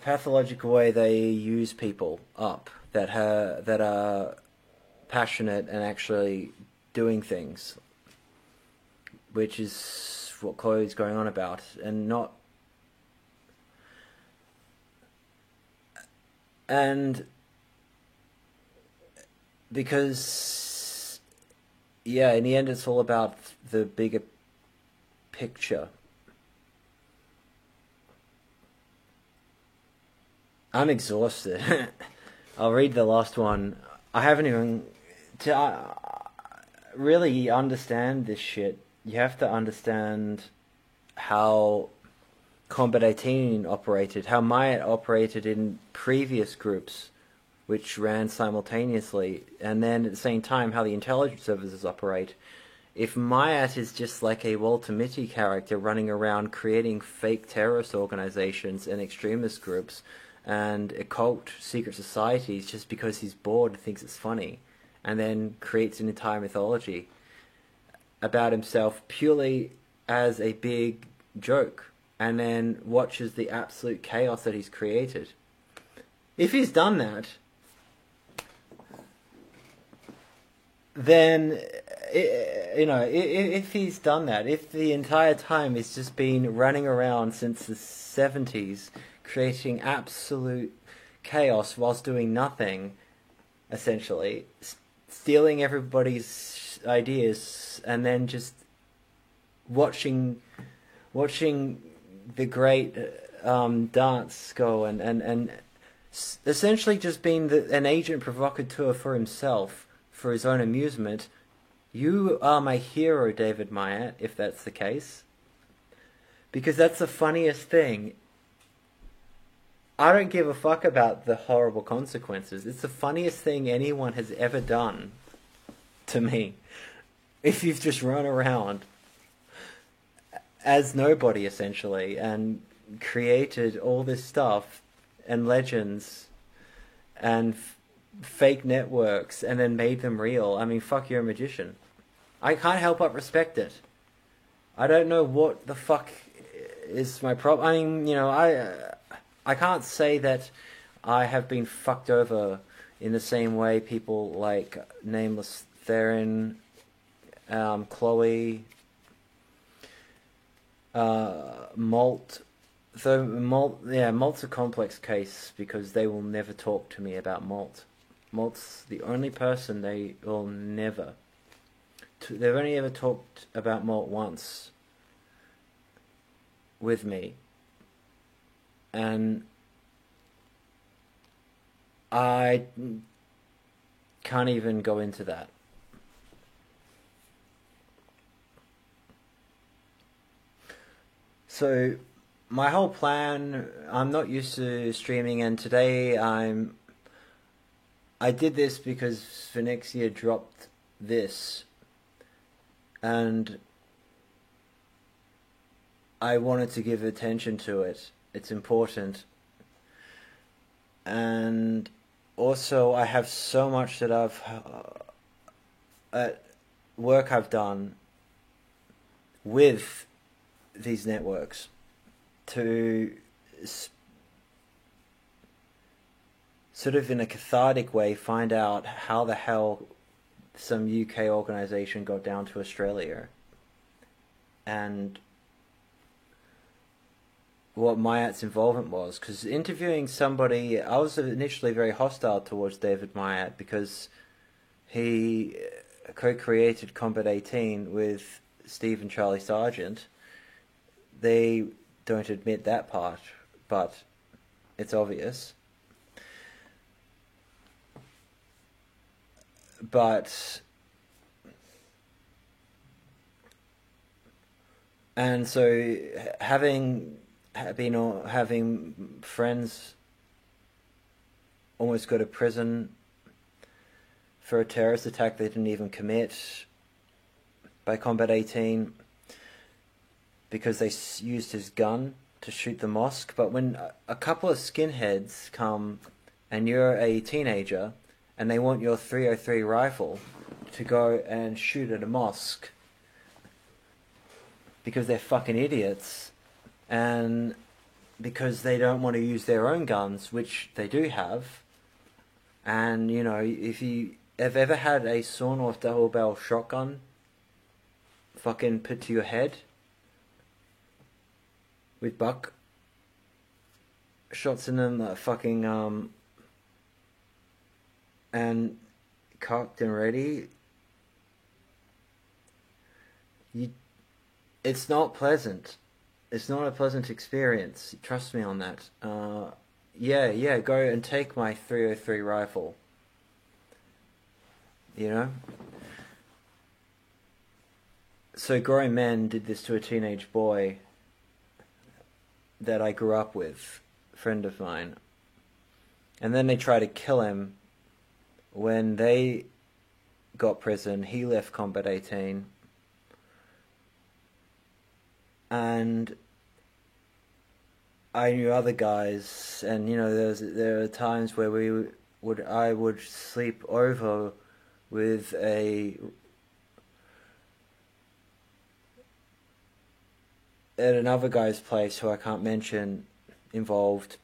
pathological way they use people up that are passionate and actually doing things, which is what Chloe's going on about, and because in the end it's all about the bigger picture. I'm exhausted. I'll read the last one. I haven't even really understand this shit. You have to understand how Combat 18 operated, how Myatt operated in previous groups which ran simultaneously, and then at the same time how the intelligence services operate. If Myatt is just like a Walter Mitty character running around creating fake terrorist organizations and extremist groups and occult secret societies just because he's bored and thinks it's funny, and then creates an entire mythology about himself purely as a big joke, and then watches the absolute chaos that he's created. If he's done that, then, if he's done that, if the entire time he's just been running around since the 70s, creating absolute chaos whilst doing nothing, essentially, stealing everybody's ideas, and then just watching the great dance go and essentially just being an agent provocateur for himself, for his own amusement. You are my hero, David Myatt, if that's the case. Because that's the funniest thing. I don't give a fuck about the horrible consequences. It's the funniest thing anyone has ever done to me. If you've just run around as nobody, essentially, and created all this stuff and legends and fake networks and then made them real. I mean, fuck, you're a magician. I can't help but respect it. I don't know what the fuck is my problem. I mean, you know, I can't say that I have been fucked over in the same way people like Nameless Theron, Chloe, Malt. So Malt's a complex case because they will never talk to me about Malt. Malt's the only person they will never. They've only ever talked about Malt once with me. And I can't even go into that. So my whole plan, I'm not used to streaming, and today I did this because Phoenixia dropped this, and I wanted to give attention to it. It's important. And also I have so much that work I've done with these networks to sort of in a cathartic way find out how the hell some UK organisation got down to Australia and what Myatt's involvement was. Because interviewing somebody, I was initially very hostile towards David Myatt because he co-created Combat 18 with Steve and Charlie Sargent. They don't admit that part, but it's obvious. And so having friends almost go to prison for a terrorist attack they didn't even commit by Combat 18 because they used his gun to shoot the mosque. But when a couple of skinheads come and you're a teenager and they want your .303 rifle to go and shoot at a mosque because they're fucking idiots and because they don't want to use their own guns, which they do have. And, you know, if you have ever had a sawn-off double-barrel shotgun fucking put to your head with buck shots in them that fucking and cocked and ready, it's not pleasant. It's not a pleasant experience. Trust me on that. Yeah, go and take my .303 rifle. You know? So grown men did this to a teenage boy that I grew up with, a friend of mine. And then they tried to kill him. When they got prison, he left Combat 18. And I knew other guys, and you know, there are times where I would sleep over with at another guy's place who I can't mention, involved,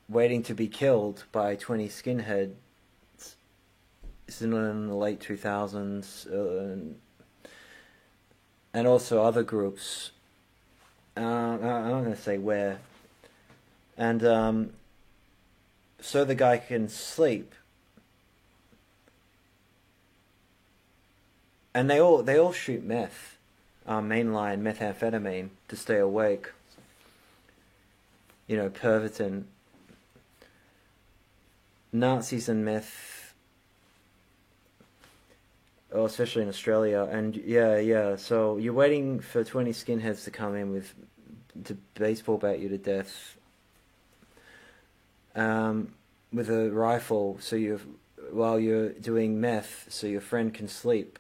waiting to be killed by 20 skinheads. This is in the late 2000s, and also other groups. I'm not going to say where. And so the guy can sleep. And they all shoot meth, mainline methamphetamine to stay awake. You know, Pervitin, Nazis and meth, oh, especially in Australia, and yeah. So you're waiting for 20 skinheads to come in to baseball bat you to death, with a rifle, while you're doing meth, so your friend can sleep,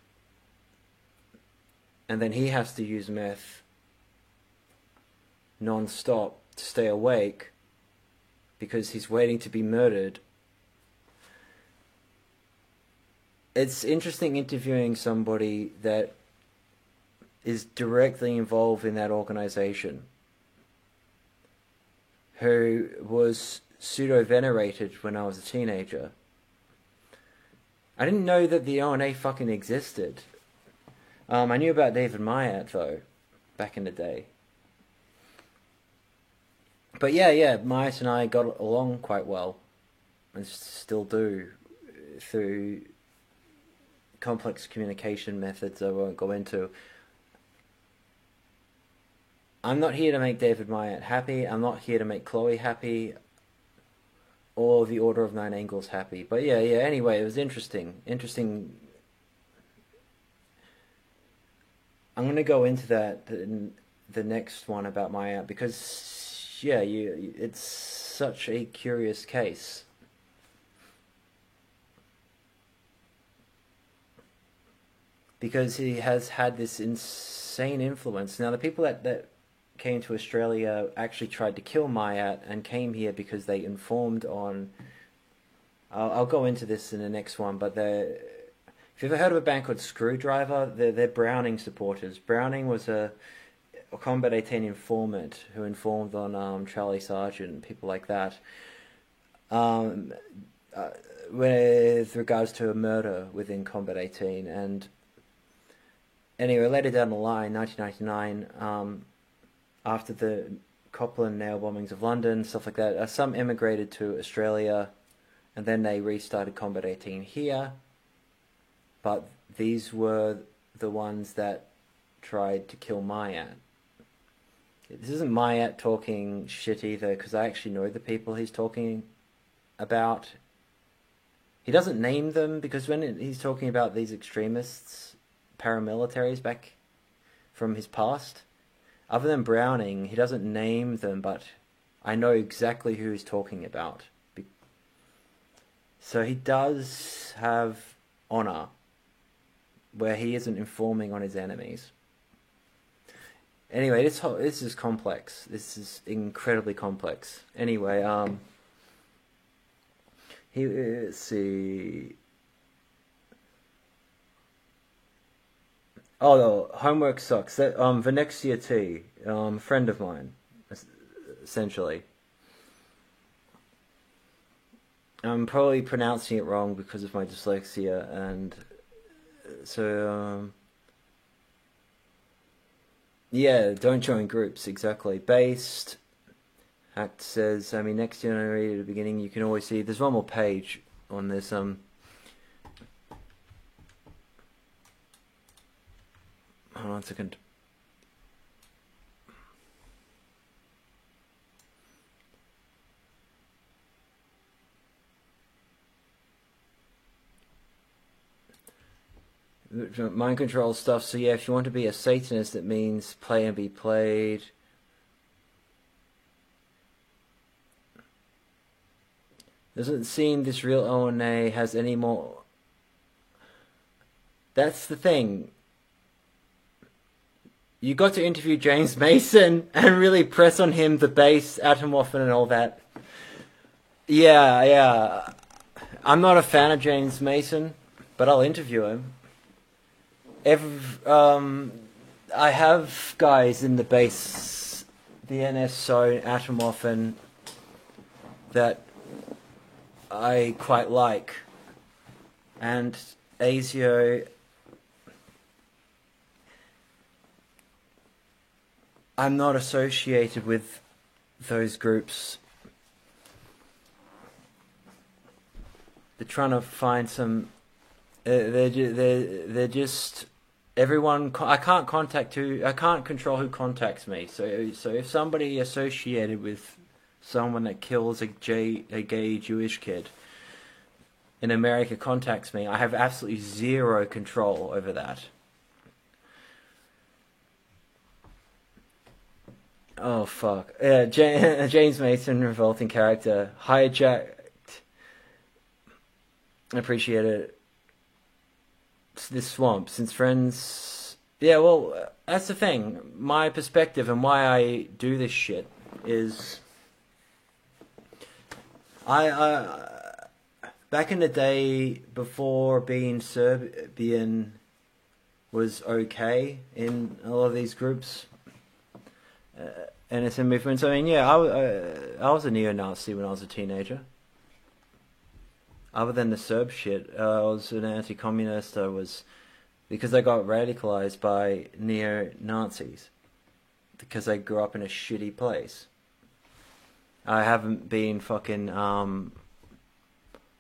and then he has to use meth non-stop to stay awake because he's waiting to be murdered. It's interesting interviewing somebody that is directly involved in that organization, who was pseudo-venerated when I was a teenager. I didn't know that the ONA fucking existed. I knew about David Myatt, though, back in the day. But yeah, Myatt and I got along quite well, and still do, through complex communication methods I won't go into. I'm not here to make David Myatt happy. I'm not here to make Chloe happy, or the Order of Nine Angles happy. But yeah, anyway, it was interesting. I'm going to go into that in the next one about Myatt, because, yeah, it's such a curious case. Because he has had this insane influence. Now, the people that came to Australia actually tried to kill Myatt and came here because they informed on... I'll go into this in the next one, but if you've ever heard of a band called Screwdriver, they're Browning supporters. Browning was a Combat 18 informant who informed on Charlie Sargent, people like that, with regards to a murder within Combat 18. And anyway, later down the line, 1999, after the Copland nail bombings of London, stuff like that, some immigrated to Australia, and then they restarted Combat 18 here. But these were the ones that tried to kill Myatt. This isn't Myatt talking shit either, because I actually know the people he's talking about. He doesn't name them, because when he's talking about these extremists, paramilitaries back from his past, other than Browning, he doesn't name them, but I know exactly who he's talking about. So he does have honor, where he isn't informing on his enemies. Anyway, this is complex. This is incredibly complex. Anyway, let's see. Oh, no, homework sucks. Venexia T, friend of mine, essentially. I'm probably pronouncing it wrong because of my dyslexia, and so, yeah, don't join groups, exactly. Based, Act says, next January at the beginning, you can always see, there's one more page on this, hold on a second. Mind control stuff. So yeah, if you want to be a Satanist, it means play and be played. Doesn't seem this real ONA has any more. That's the thing. You got to interview James Mason and really press on him the bass, Atomorphin and all that. Yeah. I'm not a fan of James Mason, but I'll interview him. I have guys in the bass, the NS Zone, Atomorphin, that I quite like, and ASIO. I'm not associated with those groups. They're trying to find some. They're just everyone. I can't control who contacts me. So if somebody associated with someone that kills a gay Jewish kid, in America contacts me, I have absolutely zero control over that. Oh fuck. Yeah, James Mason, revolting character. Hijacked. Appreciate it. This swamp, since friends... Yeah, well, that's the thing. My perspective and why I do this shit is... Back in the day, before being Serbian was okay in a lot of these groups, NSM movements. I mean, yeah, I was a neo-Nazi when I was a teenager. Other than the Serb shit, I was an anti-communist. Because I got radicalized by neo-Nazis. Because I grew up in a shitty place. I haven't been fucking,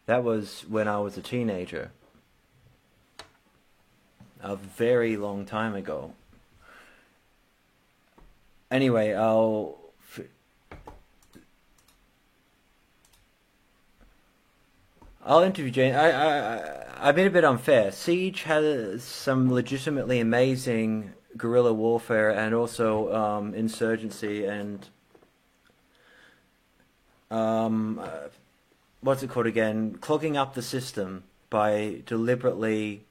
that was when I was a teenager. A very long time ago. Anyway, I'll interview Jane. I've been a bit unfair. Siege has some legitimately amazing guerrilla warfare and also insurgency and what's it called again? Clogging up the system by deliberately,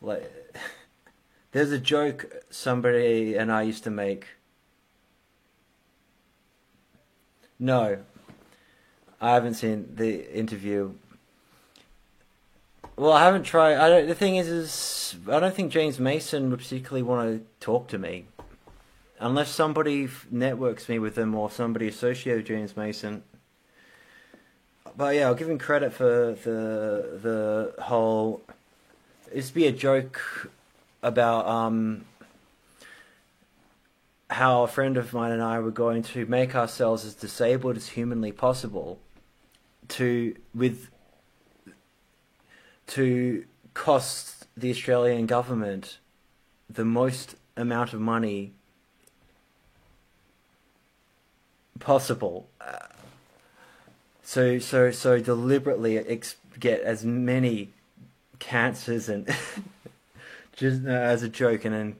like, there's a joke somebody and I used to make. No, I haven't seen the interview. Well, I haven't tried. The thing is I don't think James Mason would particularly want to talk to me, unless somebody networks me with him or somebody associated with James Mason. But yeah, I'll give him credit for the whole. It's be a joke about how a friend of mine and I were going to make ourselves as disabled as humanly possible to cost the Australian government the most amount of money possible. So deliberately get as many cancers and just as a joke, and then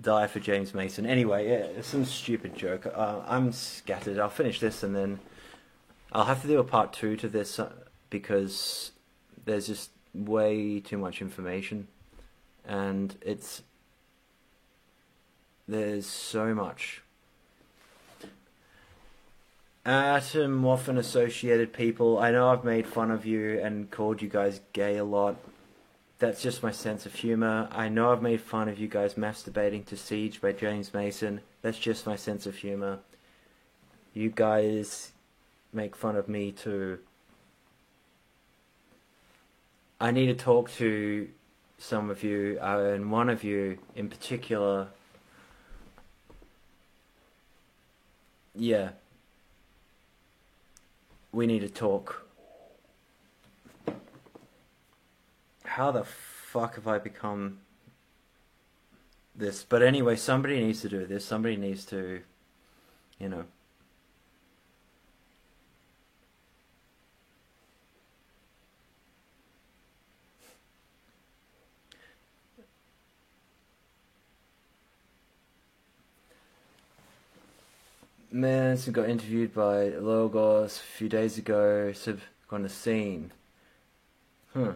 die for James Mason. Anyway, yeah, some stupid joke. I'm scattered. I'll finish this and then I'll have to do a part 2 to this because there's just way too much information, and there's so much. Atom often associated people. I know I've made fun of you and called you guys gay a lot. That's just my sense of humor. I know I've made fun of you guys masturbating to Siege by James Mason. That's just my sense of humor. You guys make fun of me too. I need to talk to some of you, and one of you in particular. Yeah. We need to talk. How the fuck have I become this? But anyway, somebody needs to do this. Somebody needs to, you know. Manson got interviewed by Logos a few days ago. So on the scene. Huh.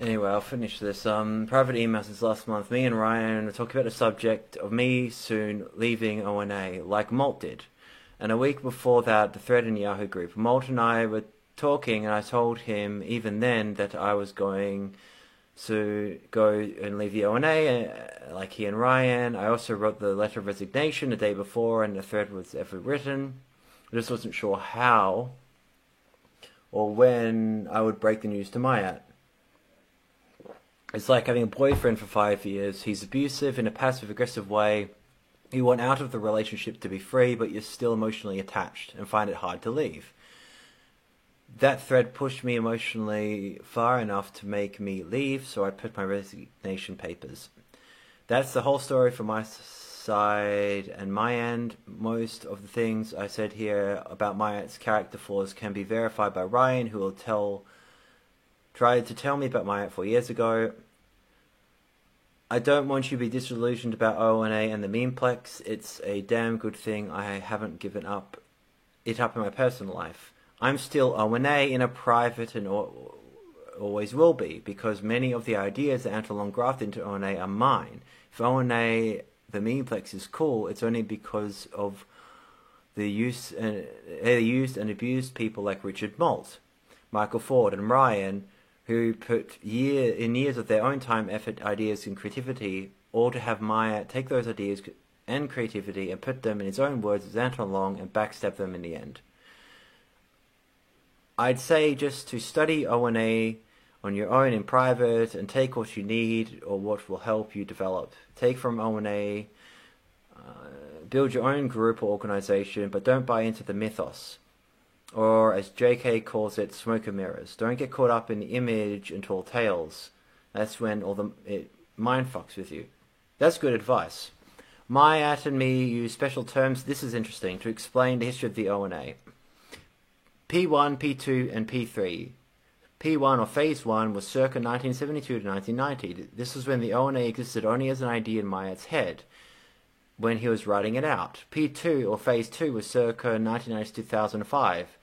Anyway, I'll finish this. Private email since last month. Me and Ryan are talking about the subject of me soon leaving ONA, like Malt did. And a week before that, the thread in Yahoo group. Malt and I were talking, and I told him even then that I was going to go and leave the ONA, like he and Ryan. I also wrote the letter of resignation the day before, and the thread was ever written. I just wasn't sure how or when I would break the news to Mayat. It's like having a boyfriend for 5 years. He's abusive in a passive-aggressive way. You want out of the relationship to be free, but you're still emotionally attached and find it hard to leave. That thread pushed me emotionally far enough to make me leave, so I put my resignation papers. That's the whole story from my side and my end. Most of the things I said here about Myatt's character flaws can be verified by Ryan, who will tried to tell me about Myatt 4 years ago. I don't want you to be disillusioned about ONA and the memeplex. It's a damn good thing I haven't given it up in my personal life. I'm still ONA in a private and always will be, because many of the ideas that Anton grafted into ONA are mine. If ONA, the memeplex, is cool, it's only because of they used and abused people like Richard Malt, Michael Ford, and Ryan, who put years of their own time, effort, ideas, and creativity, all to have Maya take those ideas and creativity and put them in his own words as Anton Long and backstab them in the end. I'd say just to study ONA on your own in private and take what you need or what will help you develop. Take from ONA, build your own group or organization, but don't buy into the mythos. Or, as JK calls it, smoke and mirrors. Don't get caught up in the image and tall tales. That's when it mind fucks with you. That's good advice. Myatt and me use special terms, this is interesting, to explain the history of the ONA. P1, P2, and P3. P1, or Phase 1, was circa 1972 to 1990. This was when the ONA existed only as an idea in Myatt's head, when he was writing it out. P2, or Phase 2, was circa 1990 to 2005,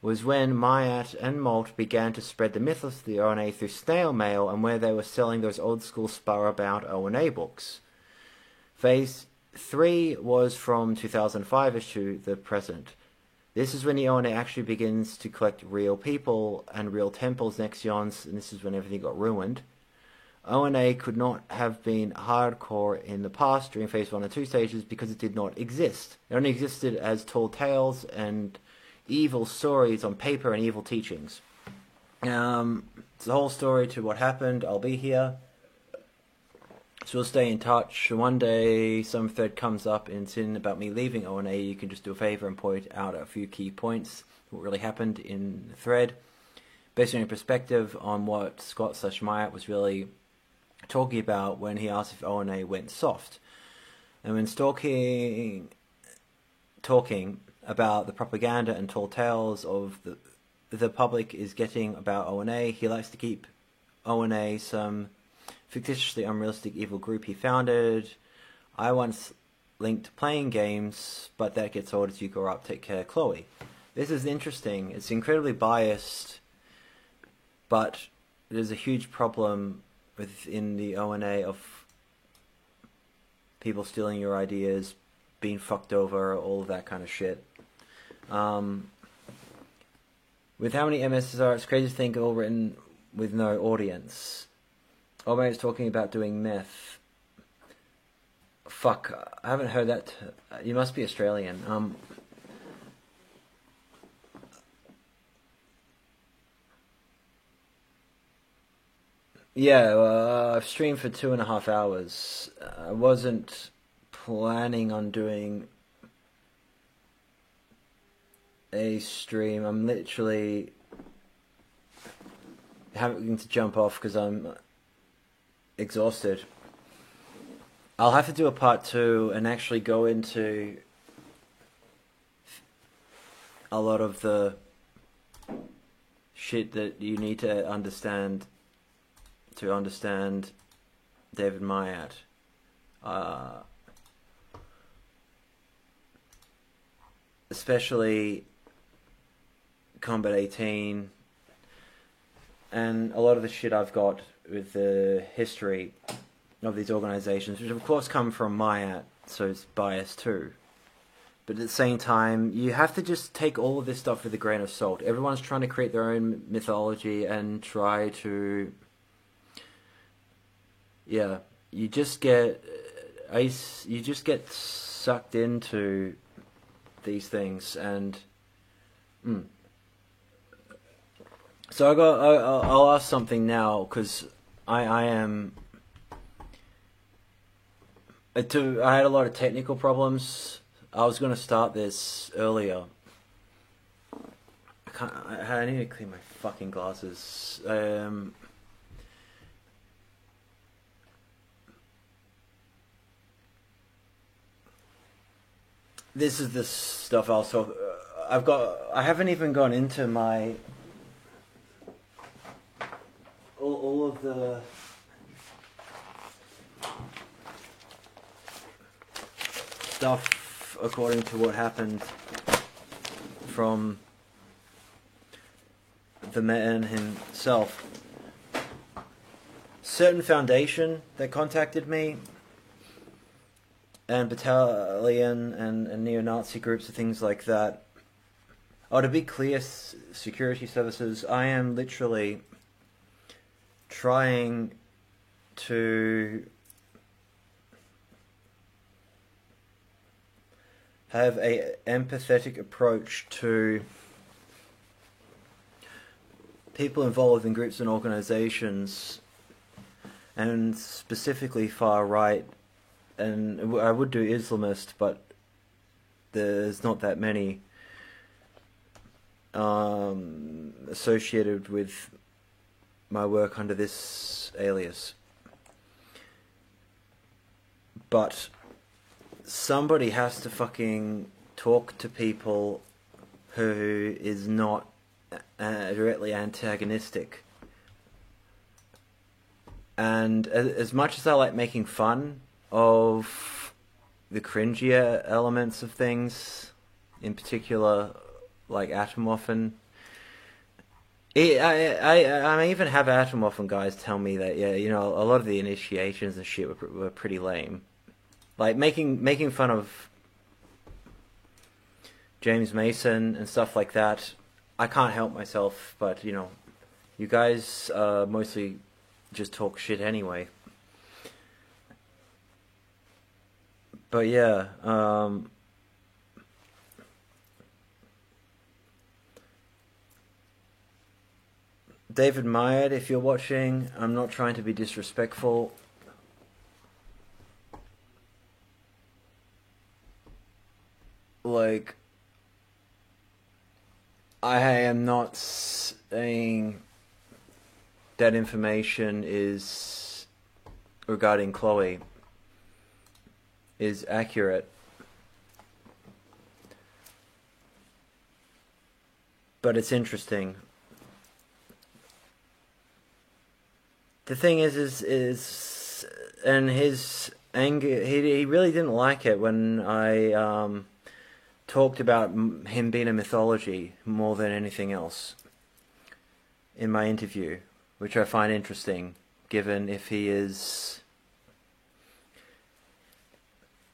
was when Myatt and Malt began to spread the mythos of the ONA through snail mail and where they were selling those old-school spar-bound ONA books. Phase 3 was from 2005-ish to the present. This is when the ONA actually begins to collect real people and real temples, Nexions, and this is when everything got ruined. ONA could not have been hardcore in the past during Phase 1 and 2 stages because it did not exist. It only existed as tall tales and evil stories on paper and evil teachings. It's the whole story to what happened. I'll be here. So we'll stay in touch. One day some thread comes up in Sin about me leaving ONA. You can just do a favor and point out a few key points, what really happened in the thread, based on your perspective on what Scott/Myatt was really talking about when he asked if ONA went soft. And when talking about the propaganda and tall tales of the public is getting about ONA, he likes to keep ONA some fictitiously unrealistic evil group he founded. I once linked playing games, but that gets old as you grow up. Take care, Chloe. This is interesting. It's incredibly biased, but there's a huge problem within the ONA of people stealing your ideas, being fucked over, all of that kind of shit. With how many MSs it's crazy to think all written with no audience. Omate's talking about doing meth. Fuck, I haven't heard that. You must be Australian. Yeah, I've streamed for 2.5 hours. I wasn't planning on doing a stream. I'm literally having to jump off because I'm exhausted. I'll have to do a part 2 and actually go into a lot of the shit that you need to understand David Myatt. Especially Combat 18 and a lot of the shit I've got with the history of these organizations, which of course come from Myatt, so it's biased too. But at the same time, you have to just take all of this stuff with a grain of salt. Everyone's trying to create their own mythology and try to... Yeah, you just get sucked into these things, and so I'll ask something now, because I am I had a lot of technical problems. I was going to start this earlier. I need to clean my fucking glasses. This is the stuff I'll talk. I haven't even gone into my all of the stuff according to what happened from the man himself. Certain foundation that contacted me, and battalion and neo-Nazi groups and things like that. Oh, to be clear, security services, I am literally trying to have a empathetic approach to people involved in groups and organizations, and specifically far right. And I would do Islamist, but there's not that many associated with my work under this alias. But somebody has to fucking talk to people who is not directly antagonistic. And as much as I like making fun of the cringier elements of things, in particular, like Atomwaffen. I even have Atomwaffen guys tell me that, yeah, you know, a lot of the initiations and shit were pretty lame. Like making fun of James Mason and stuff like that. I can't help myself, but you know, you guys mostly just talk shit anyway. But yeah, David Myatt, if you're watching, I'm not trying to be disrespectful. Like, I am not saying that information is regarding Chloe is accurate, but it's interesting. The thing is and his anger, he really didn't like it when I talked about him being a mythology more than anything else in my interview, which I find interesting, given if he is.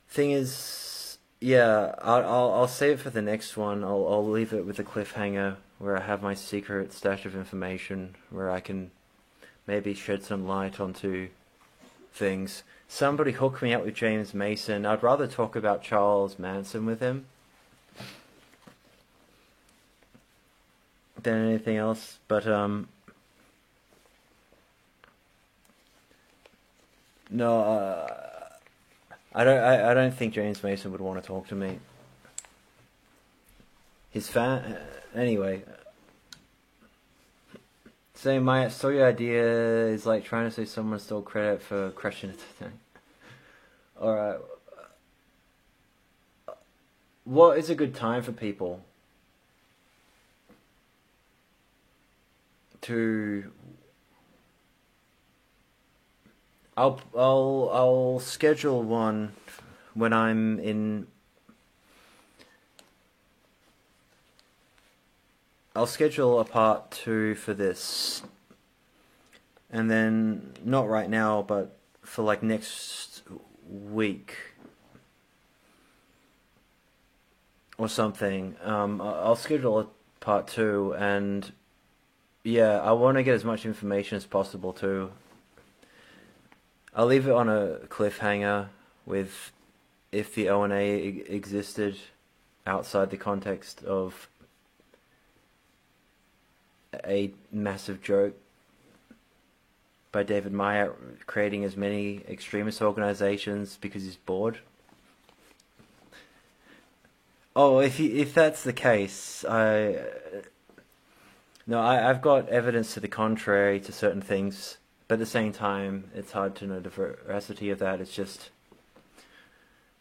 Thing is, yeah, I'll save it for the next one. I'll leave it with a cliffhanger where I have my secret stash of information where I can maybe shed some light onto things. Somebody hook me up with James Mason. I'd rather talk about Charles Manson with him than anything else, but no, I don't think James Mason would want to talk to me. His fan, anyway. Saying my story idea is like trying to say someone stole credit for crashing it. Alright. What is a good time for people to... I'll schedule one when I'm in... I'll schedule a part 2 for this, and then not right now, but for like next week or something. I'll schedule a part 2, and yeah, I want to get as much information as possible too. I'll leave it on a cliffhanger with if the O&A existed outside the context of a massive joke. by David Myatt creating as many extremist organizations because he's bored. Oh, if that's the case, I've got evidence to the contrary to certain things, but at the same time, it's hard to know the veracity of that. It's just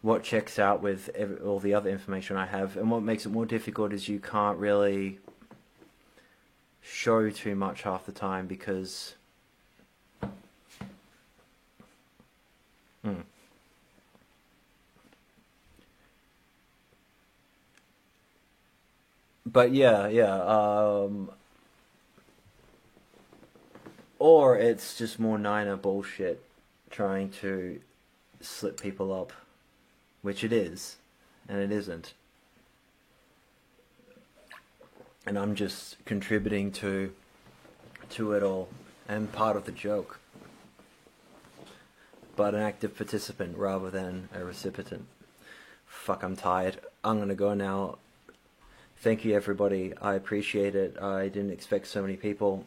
what checks out with all the other information I have, and what makes it more difficult is you can't really show too much half the time because but or it's just more Niner bullshit trying to slip people up, which it is, and it isn't. And I'm just contributing to it all, and part of the joke. But an active participant rather than a recipient. Fuck, I'm tired. I'm gonna go now. Thank you, everybody. I appreciate it. I didn't expect so many people.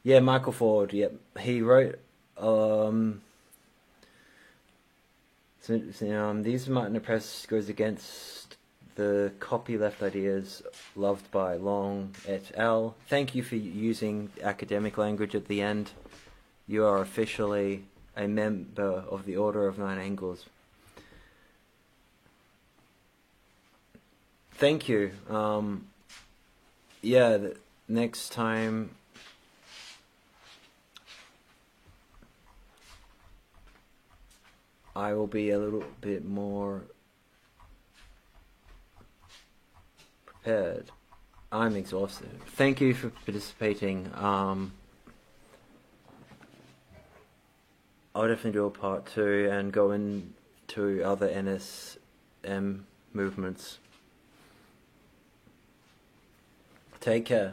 Yeah, Michael Ford. Yep, he wrote. These Martin Press goes against the copyleft ideas loved by Long et al. Thank you for using academic language at the end. You are officially a member of the Order of Nine Angles. Thank you. Next time I will be a little bit more prepared. I'm exhausted. Thank you for participating. I'll definitely do a part 2 and go into other NSM movements. Take care.